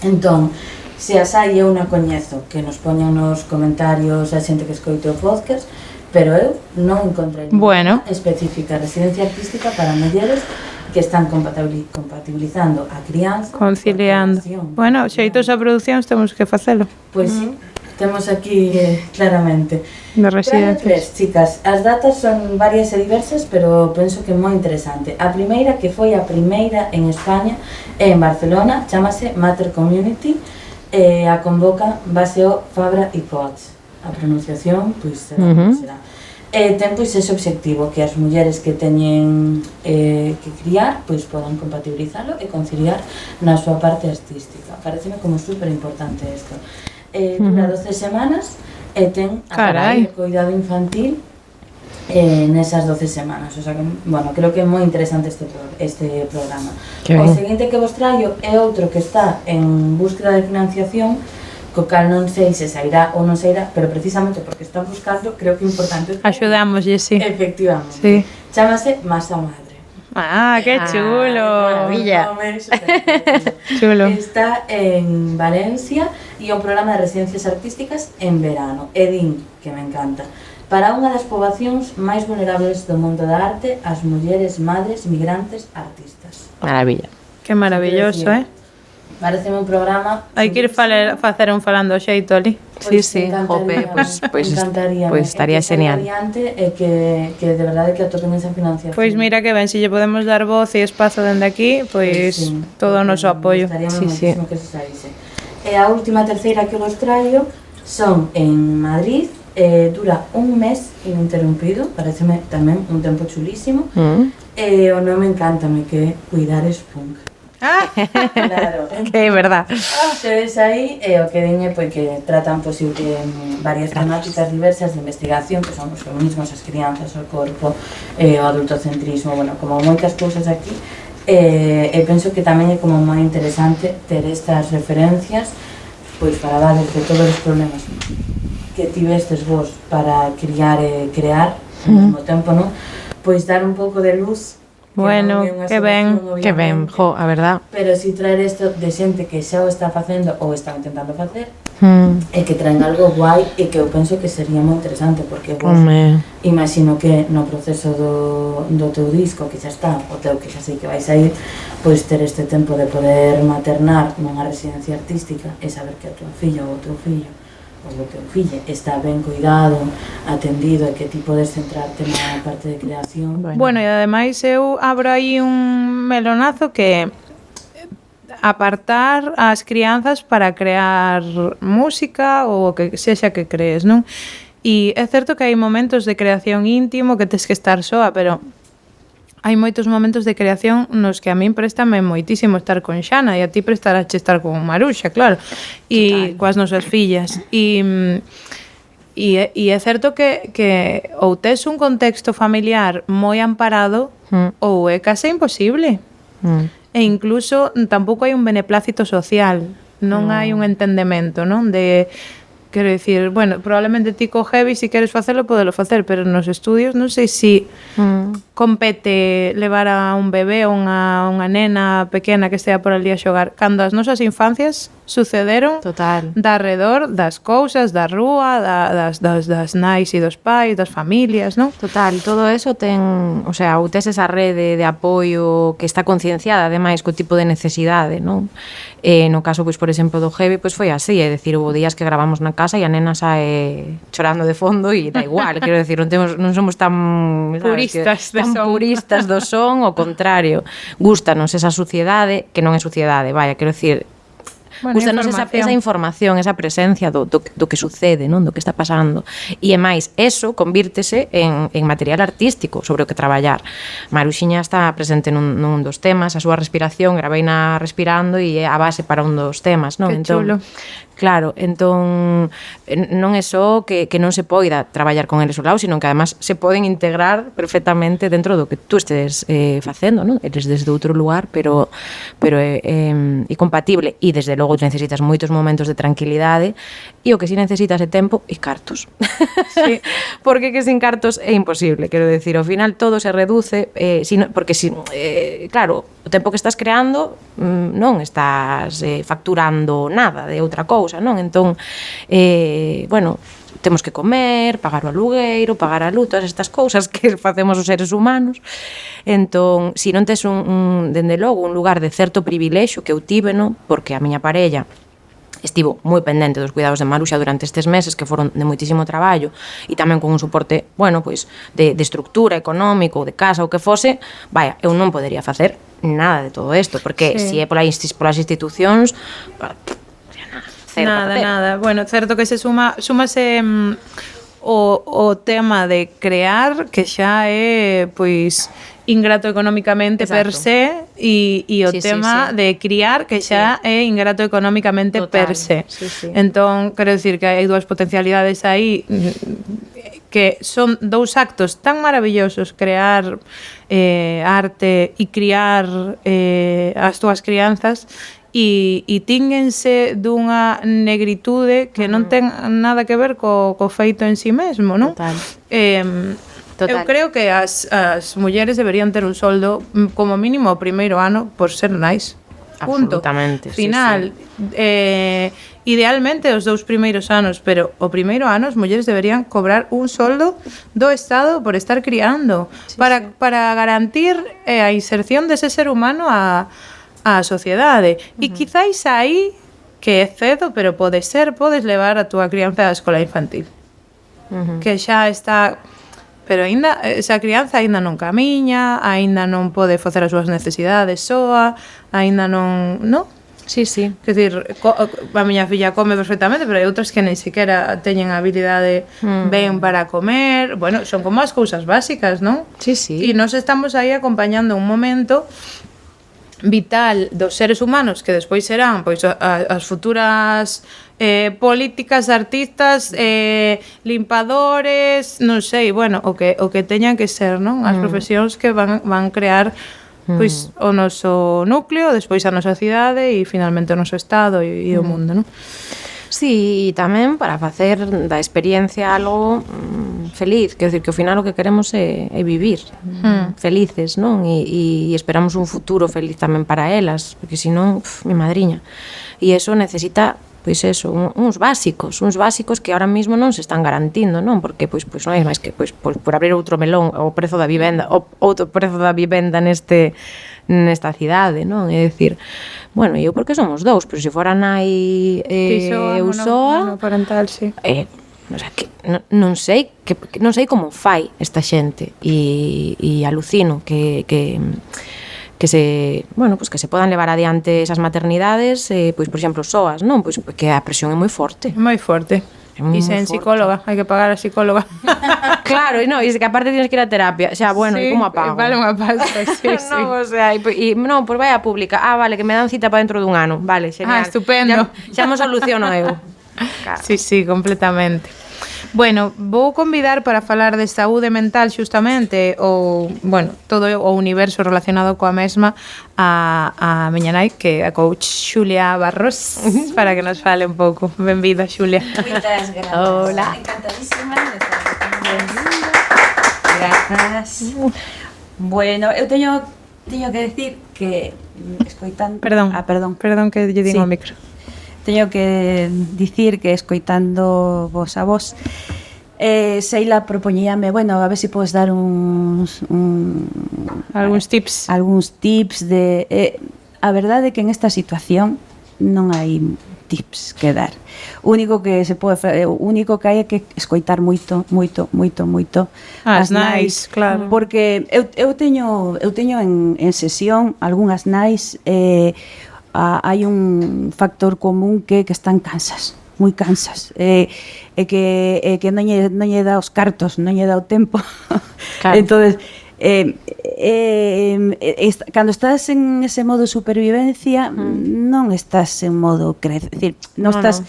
S3: Entón, se as hai eu non coñezo, que nos poñan nos comentarios a xente que escoite o podcast, pero eu non encontrei ninguna específica residencia artística para mulleres que están compatibilizando a crianza,
S1: conciliando. Bueno, xeitos a producións temos que facelo.
S3: Pois sí, temos aquí claramente.
S1: De residencias.
S3: Chicas, as datas son varias e diversas, pero penso que é moi interesante. A primeira, que foi a primeira en España, é en Barcelona, chamase Mater Community, a convoca Baseo Fabra e Coats. A pronunciación, pois, será. Ten pois ese obxectivo, que as mulleres que teñen que criar pois podan compatibilizalo e conciliar na súa parte artística. Pareceme como super importante isto. Dura 12 semanas e ten a cuidado infantil nesas 12 semanas. O sea que, bueno, creo que é moi interesante este programa. O seguinte que vos traio é outro que está en búsqueda de financiación, co cal non sei se sairá ou non sairá, pero precisamente porque están buscando, creo que é importante.
S1: Axudámoslle, sí.
S3: Efectivamente.
S1: Sí.
S3: Chámase Masa Madre.
S1: Ah, que chulo.
S2: Maravilla.
S1: Chulo.
S3: Está en Valencia e é un programa de residencias artísticas en verano. Edín, que me encanta. Para unha das poboacións máis vulnerables do mundo da arte, as mulleres madres migrantes artistas.
S2: Maravilla.
S1: Que maravilloso,
S3: Pareceme un programa...
S1: Hai que ir facer un Falando ao xeito ali.
S2: Sí, jope, pois estaría genial.
S3: E que de verdade que atopen esa financiación.
S1: Pois mira que ben, se lle podemos dar voz e espazo dende aquí, pois todo o noso apoio.
S3: Estaríamos muchísimo que se saíse. E a última terceira que vos traio son en Madrid, dura un mes ininterrumpido, pareceme tamén un tempo chulísimo, e o nome encántame, que é Cuidares Punk. Claro,
S2: que é verdad.
S3: Tedes aí o que diñe que tratan varias temáticas diversas de investigación, que son os feminismos, as crianzas, o corpo, o adultocentrismo, bueno, como moitas cousas aquí. E penso que tamén é como moi interesante ter estas referencias pois para darles de todos os problemas que tivestes vos para criar e crear ao mesmo tempo, non? Pois dar un pouco de luz.
S1: Bueno, que ben,
S2: a verdad.
S3: Pero si traer isto de xente que xa o está facendo ou está intentando facer, e que traen algo guai e que eu penso que sería moi interesante, porque vos imagino que no proceso do teu disco, que xa está, o teu que xa sei que vais a ir, pois ter este tempo de poder maternar nunha residencia artística e saber que a tua filla ou o teu fillo ou o teu fillo está ben cuidado, atendido, e que ti podes centrarte na parte de creación.
S1: Bueno, e ademais eu abro aí un melonazo que apartar as crianzas para crear música ou que sexa que crees, non? E é certo que hai momentos de creación íntimo que tes que estar soa, pero hai moitos momentos de creación nos que a min préstame moitísimo estar con Xana e a ti prestarache estar con Maruxa, claro, e coas nosas fillas. E é certo que ou tes un contexto familiar moi amparado ou é case imposible. E incluso tampouco hai un beneplácito social, non hai un entendemento, non? Quero dicir, bueno, probablemente ti co heavy, se queres facelo, podelo facer, pero nos estudios non sei se compete levar a un bebé ou unha nena pequena que estea por ali a xogar. Cando as nosas infancias sucederon da arredor das cousas, da rúa, das nais e dos pais, das familias, non?
S2: Total, todo eso ten, o sea, ou tes esa rede de apoio que está concienciada ademais co tipo de necesidade, non? No caso, pois, por exemplo, do heavy, pois foi así, é dicir, houve días que gravamos na casa e a nena sae chorando de fondo e da igual, quero decir, non somos tan puristas do son, ao contrario, gústanos esa suciedade, que non é suciedade, vaya, quero decir, gústanos esa información, esa presencia do que sucede, non? Do que está pasando. E é máis, eso convírtese en material artístico sobre o que traballar. Maruxiña está presente nun dos temas, a súa respiración, gravaina respirando e é a base para un dos temas, non?
S1: Que chulo.
S2: Claro, entón non é só que non se poida traballar con eles ao lado, sino que además se poden integrar perfectamente dentro do que tú estés facendo, non? Eres desde outro lugar, pero é compatible, e desde logo necesitas moitos momentos de tranquilidade, e o que si necesitas é tempo e cartos. Sí. Porque que sin cartos é imposible, quero decir, ao final todo se reduce, porque claro, o tempo que estás creando non estás facturando nada de outra cousa, non? Entón, bueno, temos que comer, pagar o alugueiro, pagar a luz, todas estas cousas que facemos os seres humanos. Entón, se non tes dende logo, un lugar de certo privilexio que eu tive, non? Porque a miña parella estivo moi pendente dos cuidados de Maruxa durante estes meses que foron de moitísimo traballo e tamén con un suporte, bueno, pois de estructura económico, de casa, o que fose, vaya, eu non podería facer nada de todo isto, porque se é polas institucións,
S1: nada. Bueno, certo que se súmase o tema de crear, que xa é, pois, ingrato económicamente per se, e o tema de criar, que xa é ingrato económicamente per se. Entón, quero dicir que hai dúas potencialidades aí que son dous actos tan maravillosos, crear arte e criar as túas crianzas, e tínguense dunha negritude que non ten nada que ver co feito en si mesmo, non? Eu creo que as mulleres deberían ter un soldo como mínimo o primeiro ano por ser nais. Punto.
S2: Absolutamente.
S1: Final. Idealmente os 2 primeiros anos, pero o primeiro ano as mulleres deberían cobrar un soldo do Estado por estar criando, para garantir a inserción dese ser humano á sociedade. E quizáis aí, que é cedo, pero podes levar a túa crianza á escola infantil. Que xa está... Pero aínda, esa crianza aínda non camiña, aínda non pode facer as súas necesidades soa, aínda non... non?
S2: Sí.
S1: Quer dizer, a miña filla come perfectamente, pero hai outras que nin sequera teñen a habilidade ben para comer. Bueno, son como as cousas básicas, non?
S2: Sí.
S1: E nós estamos aí acompañando un momento vital dos seres humanos que despois serán pois as futuras políticas, artistas, limpadores, non sei, bueno, o que teñan que ser, non? As profesións que van crear pois o noso núcleo, despois a nosa cidade e finalmente o noso estado e o mundo, non?
S2: Sí, e tamén para facer da experiencia algo feliz, quero dicir que ao final o que queremos é vivir felices, non? E esperamos un futuro feliz tamén para elas, porque senón, mi madriña. E eso necesita, pois eso, uns básicos que ahora mesmo non se están garantindo, non? Porque pois non é máis que pois por abrir outro melón, o prezo da vivenda, outro prezo da vivenda nesta cidade, non? É dicir, bueno, eu porque somos 2, pero se fora nai eu soa,
S1: monoparental, sí.
S2: O sea, que non sei como fai esta xente e alucino que se podan levar adiante esas maternidades, pois, por exemplo, soas, non? Pois que a presión é moi forte.
S1: Moi forte. E sen psicóloga, hai que pagar a psicóloga.
S2: Claro, e non, e que aparte tienes que ir a terapia. Xa, bueno,
S1: sí,
S2: e como a pago?
S1: Vale unha pasta, sí, sí.
S2: Non, o sea, non, pois vai a pública. Ah, vale, que me dan cita para dentro dun ano. Vale, genial.
S1: Estupendo.
S2: Xa me soluciono eu.
S1: Claro. Sí, completamente. Bueno, vou convidar para falar de saúde mental xustamente ou, bueno, todo o universo relacionado coa mesma a miña nai, que é a coach Xulia Barros, para que nos fale un pouco. Benvida, Xulia.
S4: Moitas grazas.
S1: Hola.
S4: Encantadísima de estar aquí. Grazas. Bueno, eu teño que decir que escoitando...
S1: Perdón que lle digo ao micro.
S4: Teño que dicir que escoitando vos a vos, Seila propoñíame, bueno, a ver se podes dar
S1: algúns tips.
S4: Algúns tips de... a verdade é que en esta situación non hai tips que dar. O único que hai é que escoitar moito
S1: as nais, claro.
S4: Porque eu teño en sesión algunhas nais hai un factor común que están cansas, moi cansas, e que non lle dá os cartos, non lle dá o tempo. Claro. Entonces, cando estás en ese modo supervivencia, non estás en modo crecer, decir, non estás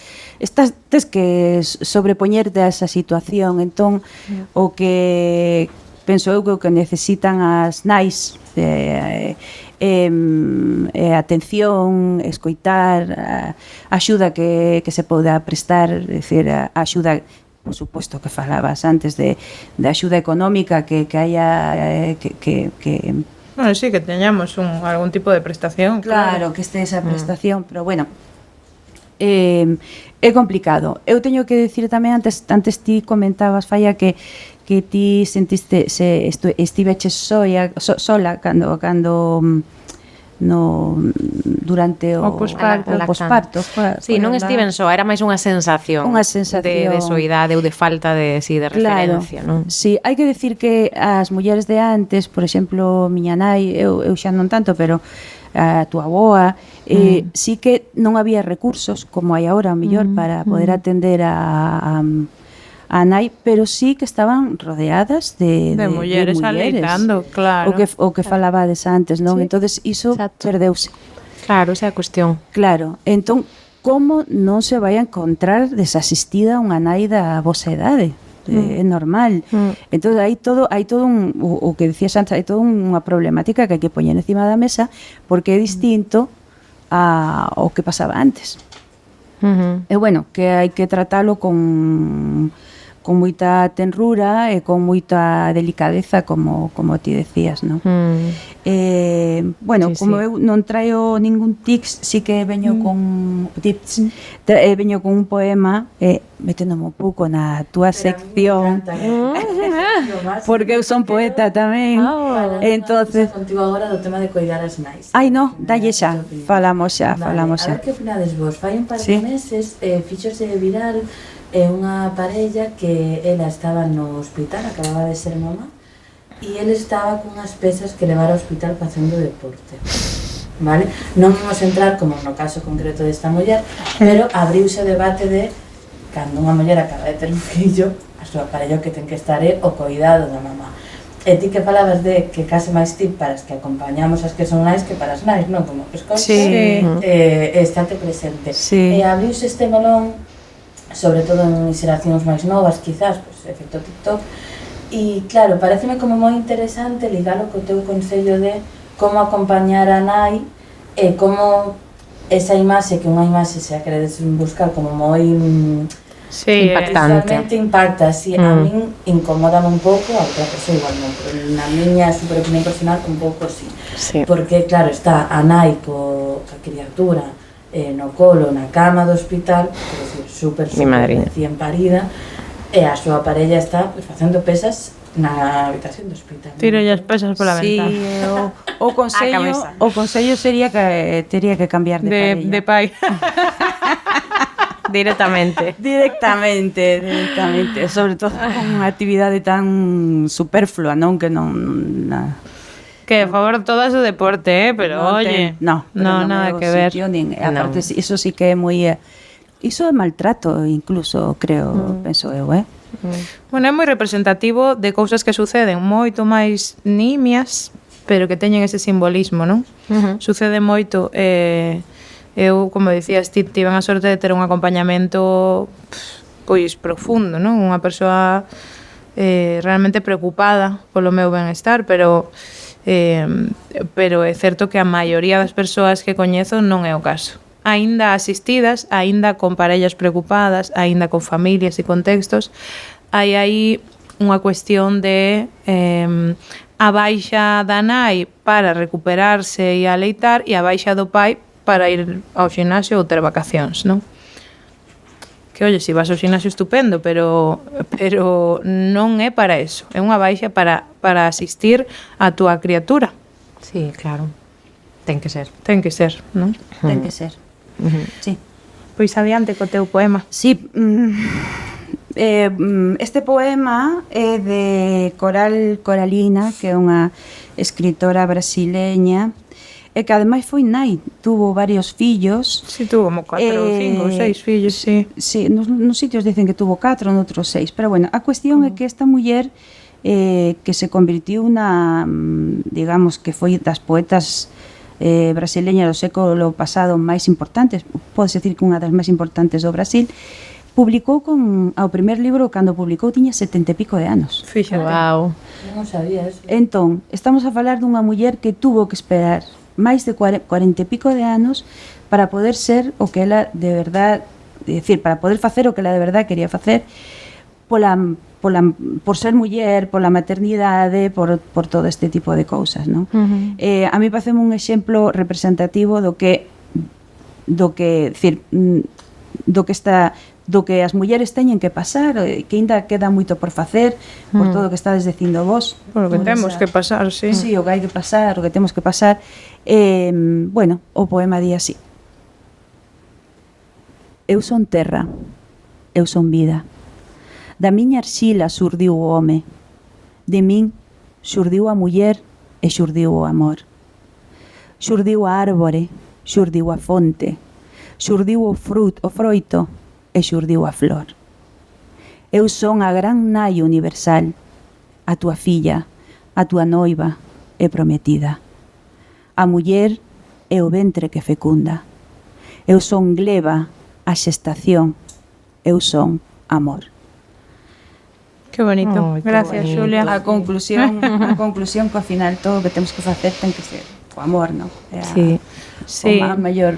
S4: tes que sobrepoñerte a esa situación. Entón, o que penso eu que o que necesitan as nais atención, escoitar, axuda que se poda prestar, decir, axuda, por suposto, que falabas antes de axuda económica, que haya
S1: Bueno, sí, que teñamos algún tipo de prestación.
S4: Claro, que este esa prestación, pero bueno, é complicado. Eu teño que decir tamén, antes ti comentabas, Falla, que ti sentiste estiveches sola cando durante o posparto.
S2: Sí, non estiven soa, era máis unha sensación de soidade ou de falta de referencia, non?
S4: Sí, hai que decir que as mulleres de antes, por exemplo, miña nai, eu xa non tanto, pero a túa avoa, sí que non había recursos como hai agora, ao mellor, para poder atender a nai, pero sí que estaban rodeadas de mulleres
S1: aleitando, claro.
S4: O que falabades antes, non? Sí. Entonces iso perdeuse.
S2: Claro, esa é a cuestión.
S4: Claro, entón, como non se vai a encontrar desasistida unha nai da vosa idade? É normal. Entón, hai todo o que decías antes, hai toda unha problemática que hai que poñer encima da mesa, porque é distinto ao que pasaba antes. E bueno, que hai que tratalo con moita tenrura e con moita delicadeza, como ti decías, non? Bueno, como eu non traio ningún tips, sí que veño con tips, veño con un poema, meténdome un pouco na túa sección, porque eu son poeta tamén. Entonces,
S3: contigo agora do tema de coidar as nais.
S4: Ai, no, dalle xa, falamos xa.
S3: A ver que opinades vos. Fai un par de meses fíxose viral unha parella que ela estaba no hospital, acababa de ser mamá, e ele estaba cunhas pesas que levara ao hospital facendo deporte. Vale? Non imos entrar como no caso concreto desta muller, pero abriuse o debate de cando unha muller acaba de ter un fillo, a súa parella que ten que estar é o coidado da mamá. E ti que falabas de que case máis tip para as que acompañamos as que son nais que para as nais, non? Como estate presente. E abriuse este melón, sobre todo en xeracións máis novas, quizás, pues, efecto TikTok, e claro, pareceme como moi interesante ligalo co teu consello de como acompañar a nai e como esa imaxe, que unha imaxe se a queredes buscar como moi
S2: impactante,
S3: visualmente impacta, así, a min incomódame un pouco, a outra persoa igual non, pero na miña super opinión personal un pouco sí, porque claro, está a nai coa criatura no colo, na cama do hospital, quer dizer, super recién parida, e a súa parella está facendo pesas na habitación do hospital.
S1: Tira as pesas pola ventana.
S4: O consello sería que tería que cambiar de parella.
S1: De pai.
S4: Directamente, sobre todo con unha actividade tan superflua, non? Que non
S1: Que a favor todas o deporte, pero oye,
S4: no,
S1: nada que ver.
S4: Aparte, eso sí que é moi... Iso é maltrato, incluso, creo, penso eu,
S1: Bueno, é moi representativo de cousas que suceden moito máis nimias, pero que teñen ese simbolismo, non? Sucede moito, eu, como dicías, tiven a sorte de ter un acompañamento pois profundo, non? Unha persoa realmente preocupada polo meu benestar, pero é certo que a maioría das persoas que coñezo non é o caso. Aínda asistidas, aínda con parellas preocupadas, aínda con familias e contextos, hai aí unha cuestión de a baixa da nai para recuperarse e aleitar e a baixa do pai para ir ao ximnasio ou ter vacacións, non? Que, oye, se vas ao ximnasio estupendo, pero non é para eso. É unha baixa para asistir a túa criatura.
S2: Sí, claro. Ten que ser.
S1: Ten que ser, non?
S4: Ten que ser. Sí.
S1: Pois adiante co teu poema.
S4: Sí, este poema é de Coralina, que é unha escritora brasileña, e que ademais foi nai, tuvo varios fillos.
S1: Sí, tuvo como 4 ou 5 ou 6 fillos, sí.
S4: Sí, nos sitios dicen que tuvo 4, noutros 6, pero bueno, a cuestión é que esta muller que se convirtiu na, digamos, que foi das poetas brasileña do século pasado máis importantes, podes decir que unha das máis importantes do Brasil, publicou ao primer libro, cando publicou tiña 70 e pico de anos.
S1: Fíxate.
S2: Wow.
S3: Non sabía eso.
S4: Entón, estamos a falar dunha muller que tuvo que esperar máis de 40 e pico de anos para poder ser o que ela de verdad, é dicir, para poder facer o que ela de verdad quería facer por ser muller, pola maternidade, por todo este tipo de cousas, non? A mí parece un exemplo representativo do que as mulleres teñen que pasar, que ainda queda moito por facer, por todo o que estades dicindo vos.
S1: Por o que temos que pasar, sí.
S4: Sí, o que hai que pasar, o que temos que pasar. Bueno, o poema di así. Eu son terra, eu son vida. Da miña arxila xurdiu o home. De min xurdiu a muller e xurdiu o amor. Xurdiu a árbore, xurdiu a fonte, xurdiu o froito e xurdiu a flor. Eu son a gran nai universal, a túa filla, a túa noiva e prometida. A muller é o ventre que fecunda. Eu son gleba, a xestación. Eu son amor.
S1: Que bonito. Gracias,
S2: bonito.
S1: Xulia.
S4: A conclusión que ao final todo o que temos que facer ten que ser o amor, non?
S2: Sí.
S4: A maior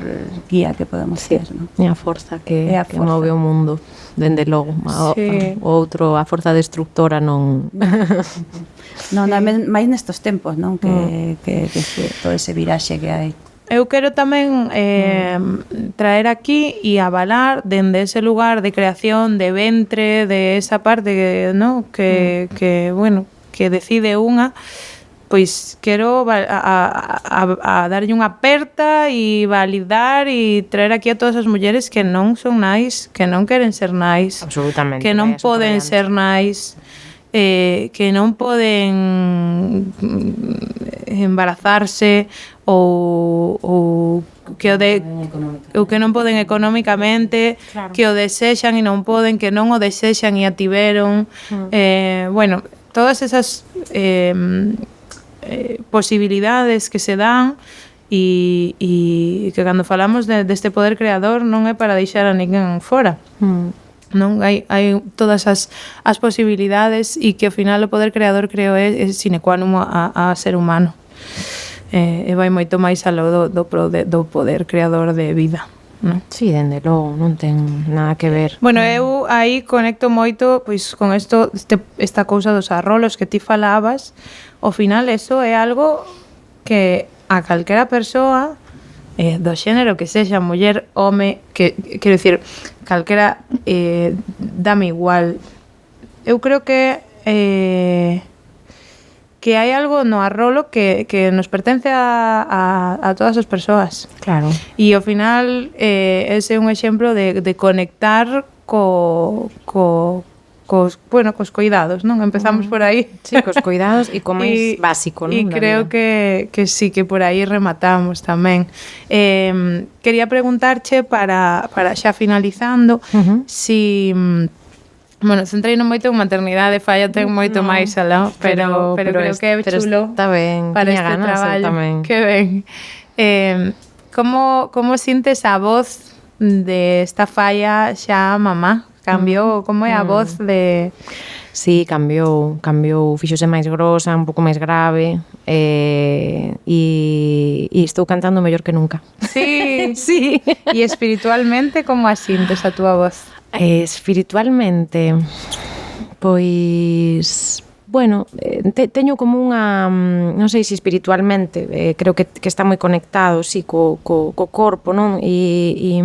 S4: guía que podemos ter, non?
S2: É a forza que move o mundo, dende logo. A forza destructora non...
S4: Non, máis nestos tempos, non? Que todo ese viraxe que hai.
S1: Eu quero tamén traer aquí e avalar dende ese lugar de creación, de ventre, de esa parte, ¿no? que bueno, que decide unha, pois quero a darlle unha aperta e validar e traer aquí a todas as mulleres que non son nais, que non queren ser nais,
S2: absolutamente,
S1: que non poden ser nais, que non poden embarazarse ou que non poden económicamente, claro, que o desexan e non poden, que non o desexan e a tiveron. Bueno, todas esas posibilidades que se dan e que cando falamos deste poder creador non é para deixar a ninguén fora. Non hai todas as posibilidades e que ao final o poder creador creo é sine qua non a ser humano. E vai moito máis aló do poder creador de vida, non?
S2: Sí, dende logo, non ten nada que ver.
S1: Bueno, eu aí conecto moito pois con esta cousa dos arrolos que ti falabas. Ao final eso é algo que a calquera persoa do xénero que sexa, muller, home, que quero dicir, calquera dame igual. Eu creo que hai algo no arrolo que nos pertence a todas as persoas.
S2: Claro.
S1: E ao final ese é un exemplo de conectar co cos coidados, non? Empezamos por aí.
S2: Sí, cos coidados e co máis básico, non?
S1: E creo que sí, que por aí rematamos tamén. Quería preguntarche para xa finalizando, si bueno, centreino moito en maternidade, Falla ten moito máis alá, pero creo que é chulo
S2: está ben,
S1: para este traballo. Tamén. Que ben. Como sintes a voz de esta Falla xa mamá? Cambiou, como é a voz de...
S2: Sí, cambiou, fixose máis grosa, un pouco máis grave, e estou cantando mellor que nunca.
S1: Sí, sí. E espiritualmente, como a sintes a túa voz?
S2: Espiritualmente, pois, bueno, teño como unha, non sei se espiritualmente, creo que está moi conectado, sí, co corpo, non? E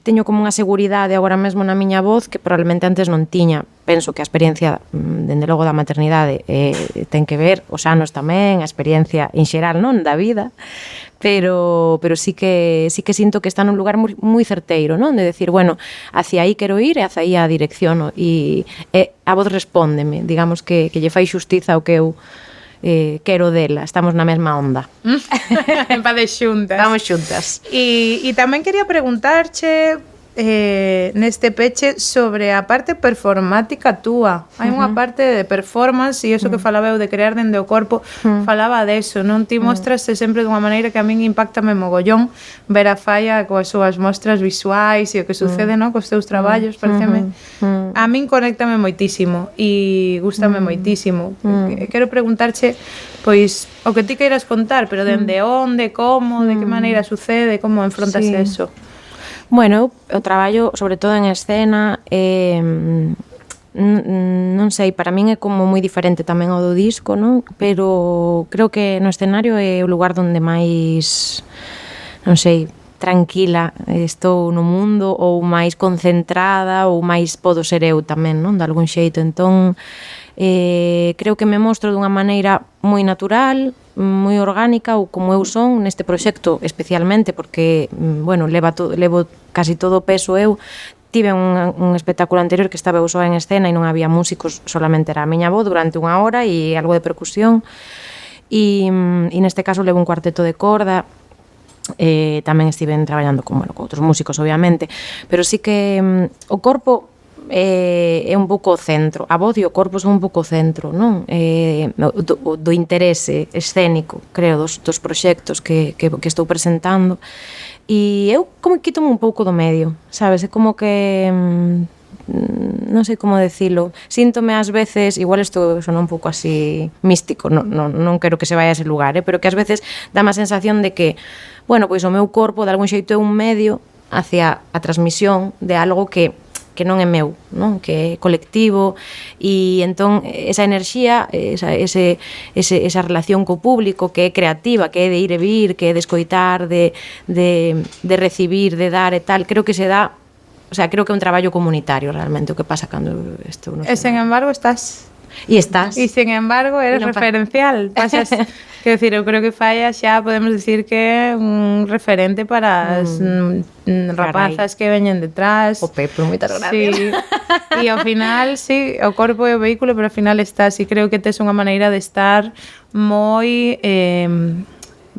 S2: teño como unha seguridade agora mesmo na miña voz que probablemente antes non tiña. Penso que a experiencia, dende logo, da maternidade ten que ver, os anos tamén, a experiencia en xeral, non, da vida, pero sí que sinto que está nun lugar moi certeiro, non? De decir, bueno, hacia aí quero ir e hacia aí a dirección, e a voz respóndeme, digamos que lle fai xustiza ao que eu quero dela, estamos na mesma onda.
S1: Vade xuntas.
S2: Vamos xuntas.
S1: E tamén quería preguntarche neste peche sobre a parte performática túa. Hai unha parte de performance e iso que falaba eu de crear dende o corpo, falaba deso, non? Ti mostraste sempre dunha maneira que a min impactame mogollón ver a Falla coas súas mostras visuais e o que sucede, non? Cos teus traballos, pareceme. A min conéctame moitísimo e gústame moitísimo. Quero preguntarche, pois, o que ti queiras contar, pero dende onde, como, de que maneira sucede, como enfrontas eso?
S2: Bueno, eu traballo sobre todo en escena, non sei, para min é como moi diferente tamén ao do disco, non? Pero creo que no escenario é o lugar onde máis, non sei, tranquila estou no mundo, ou máis concentrada, ou máis podo ser eu tamén, non? De algún xeito, entón creo que me mostro dunha maneira moi natural, moi orgánica, ou como eu son neste proxecto especialmente, porque, bueno, levo casi todo o peso eu. Tive un espectáculo anterior que estaba eu soa en escena e non había músicos, solamente era a miña voz durante unha hora e algo de percusión, e neste caso levo un cuarteto de corda. Tamén estiven traballando con outros músicos, obviamente, pero sí que o corpo é un pouco o centro, a voz e o corpo son un pouco o centro, non? Do interese escénico, creo, dos proxectos que estou presentando, e eu como que quítome un pouco do medio, sabes? É como que non sei como decilo, síntome ás veces, igual isto sona un pouco así místico, non quero que se vaya a ese lugar, pero que ás veces dá má sensación de que, bueno, pois o meu corpo de algún xeito é un medio hacia a transmisión de algo que non é meu, non? Que é colectivo, e entón esa enerxía, esa relación co público que é creativa, que é de ir e vir, que é de escoitar, de recibir, de dar e tal, creo que se dá, o sea, creo que é un traballo comunitario realmente o que pasa cando estou no escenario.
S1: E sen embargo estás...
S2: E estás.
S1: E sen embargo eres referencial. Pasas, quero dicir, eu creo que Falla xa podemos dicir que é un referente para as rapazas que veñen detrás.
S2: O Pepe, moitas gracias.
S1: Sí. E ao final, sí, o corpo é o vehículo, pero ao final estás, e creo que tes unha maneira de estar moi...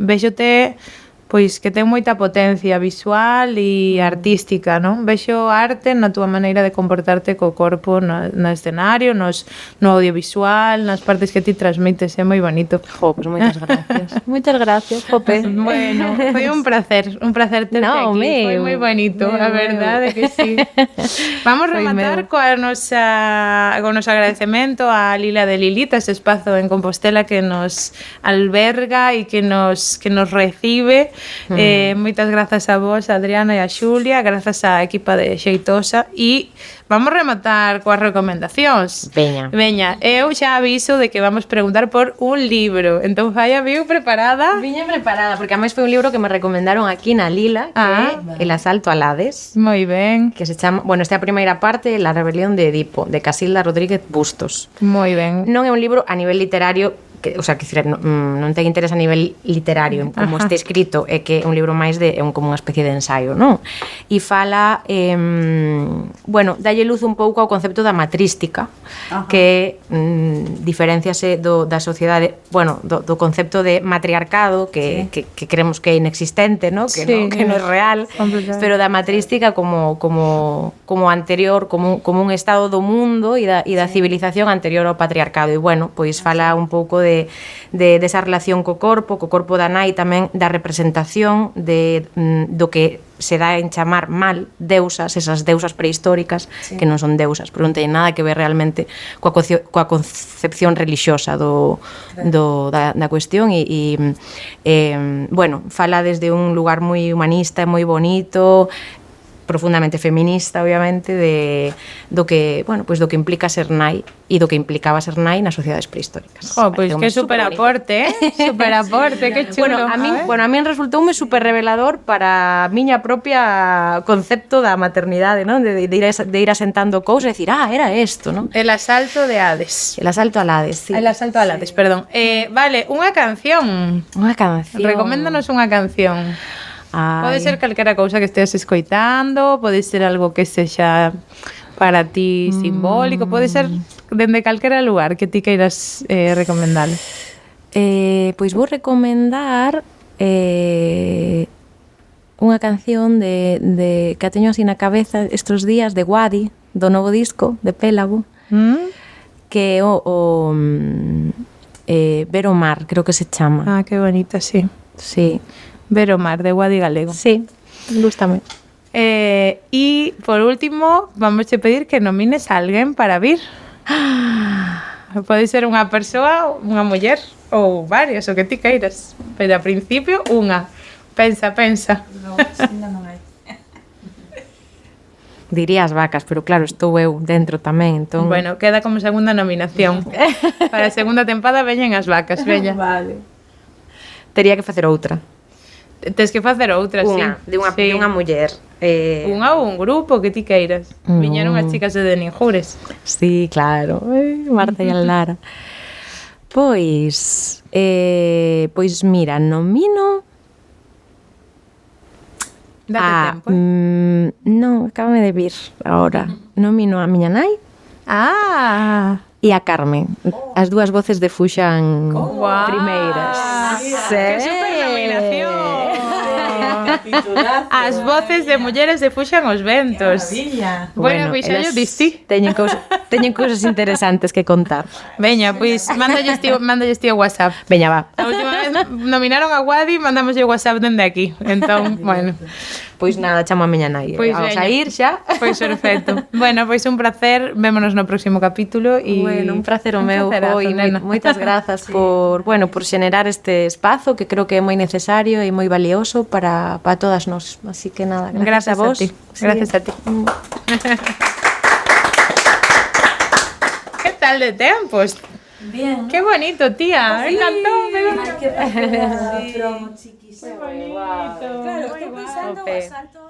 S1: Véxote... Pois que ten moita potencia visual e artística, non? Vexo arte na túa maneira de comportarte co corpo no escenario, no audiovisual, nas partes que ti transmites, é moi bonito.
S2: Jo, pois moitas gracias. Moitas gracias, Jope.
S1: Bueno, foi un placer terte aquí. Foi moi bonito, a verdade que sí. Vamos rematar con noso agradecemento a Lila de Lilita, ese espazo en Compostela que nos alberga e que nos recibe. Moitas grazas a vos, Adriana e a Xulia, grazas á equipa de Xeitosa, e vamos rematar coas recomendacións. Veña, eu xa aviso de que vamos preguntar por un libro. Entón, Falla, viu preparada?
S2: Viña preparada, porque ademais foi un libro que me recomendaron aquí na Lila, que é El asalto al Hades.
S1: Moi ben.
S2: Que se chama, bueno, esta é a primeira parte, La rebelión de Edipo, de Casilda Rodríguez Bustos.
S1: Moi ben.
S2: Non é un libro a nivel literario o sea, que non ten interés a nivel literario en como este escrito, é que é un libro máis de como unha especie de ensaio, non? E fala bueno, dalle luz un pouco ao concepto da matrística, que diferenciase da sociedade, bueno, do concepto de matriarcado que creemos que é inexistente, ¿no? Que non é real, pero da matrística como anterior, como un estado do mundo e da civilización anterior ao patriarcado. E bueno, pois fala un pouco desa relación co corpo da nai, tamén da representación do que se dá en chamar mal deusas, esas deusas prehistóricas que non son deusas, pero non teñen nada que ver realmente coa concepción relixiosa da cuestión e bueno, fala desde un lugar moi humanista e moi bonito, profundamente feminista, obviamente, do que implica ser nai e do que implicaba ser nai nas sociedades prehistóricas.
S1: Pois que super aporte, super aporte, que chulo.
S2: Bueno, a min resultoume super revelador para a miña propia concepto da maternidade, non? De ir asentando cousas e dicir, era isto, non?
S1: El asalto de Hades.
S2: El asalto al Hades, sí.
S1: El asalto al Hades, perdón. Vale, unha canción.
S2: Unha canción.
S1: Recoméndanos unha canción. Pode ser calquera cousa que esteas escoitando, pode ser algo que sexa para ti simbólico, pode ser dende calquera lugar que ti queiras recomendar.
S2: Pois vou recomendar unha canción de que a teño así na cabeza estes días, de Wadi, do novo disco de Pélago, que é o Ver o Mar, creo que se chama.
S1: Que bonita, sí.
S2: Sí.
S1: Ver o Mar, de Wadi Galego.
S2: Sí, gústame.
S1: E, por último, vamos a pedir que nomines a alguén para vir. Pode ser unha persoa, unha muller ou varias, o que ti queiras. Pero, a principio, unha. Pensa.
S3: Non hai.
S2: Diría as vacas, pero claro, estou eu dentro tamén, entón...
S1: Bueno, queda como segunda nominación. Para a segunda tempada veñen as vacas, veña.
S3: Vale.
S2: Tería que facer outra.
S1: Tes que facer outra,
S2: de unha muller.
S1: Unha ou un grupo que ti queiras. Viñeron as chicas de Denijures.
S2: Sí, claro. Marta e Lara. Pois mira, nomino...
S1: Date tempo.
S2: Non, acábame de vir agora. Nomino a miña nai. E a Carmen. As dúas voces de Fuxan primeiras.
S1: Que super nominación. As voces de mulleres de Fuxan os ventos. Bueno, pois xa yo distí.
S2: Teñen cousas interesantes que contar.
S1: Veña, pois mándalles tío WhatsApp.
S2: Veña, va.
S1: A última vez nominaron a Wadi, mandamos o WhatsApp dende aquí. Entón, bueno.
S2: Pois nada, chamo a miña nai.
S1: Pois
S2: vamos a ir xa.
S1: Pois perfecto. Bueno, pois un placer. Vémonos no próximo capítulo e
S2: bueno, un placer o meu. Moitas grazas por xenerar este espazo que creo que é moi necesario e moi valioso para todas nós. Así que nada, gracias a vos.
S1: Gracias a ti. Que tal de tempos?
S3: Bien.
S1: Qué bonito, tía. Me encantó.
S3: Qué promo, chiquis.
S1: Muy bonito.
S3: Claro, estoy pensando, salto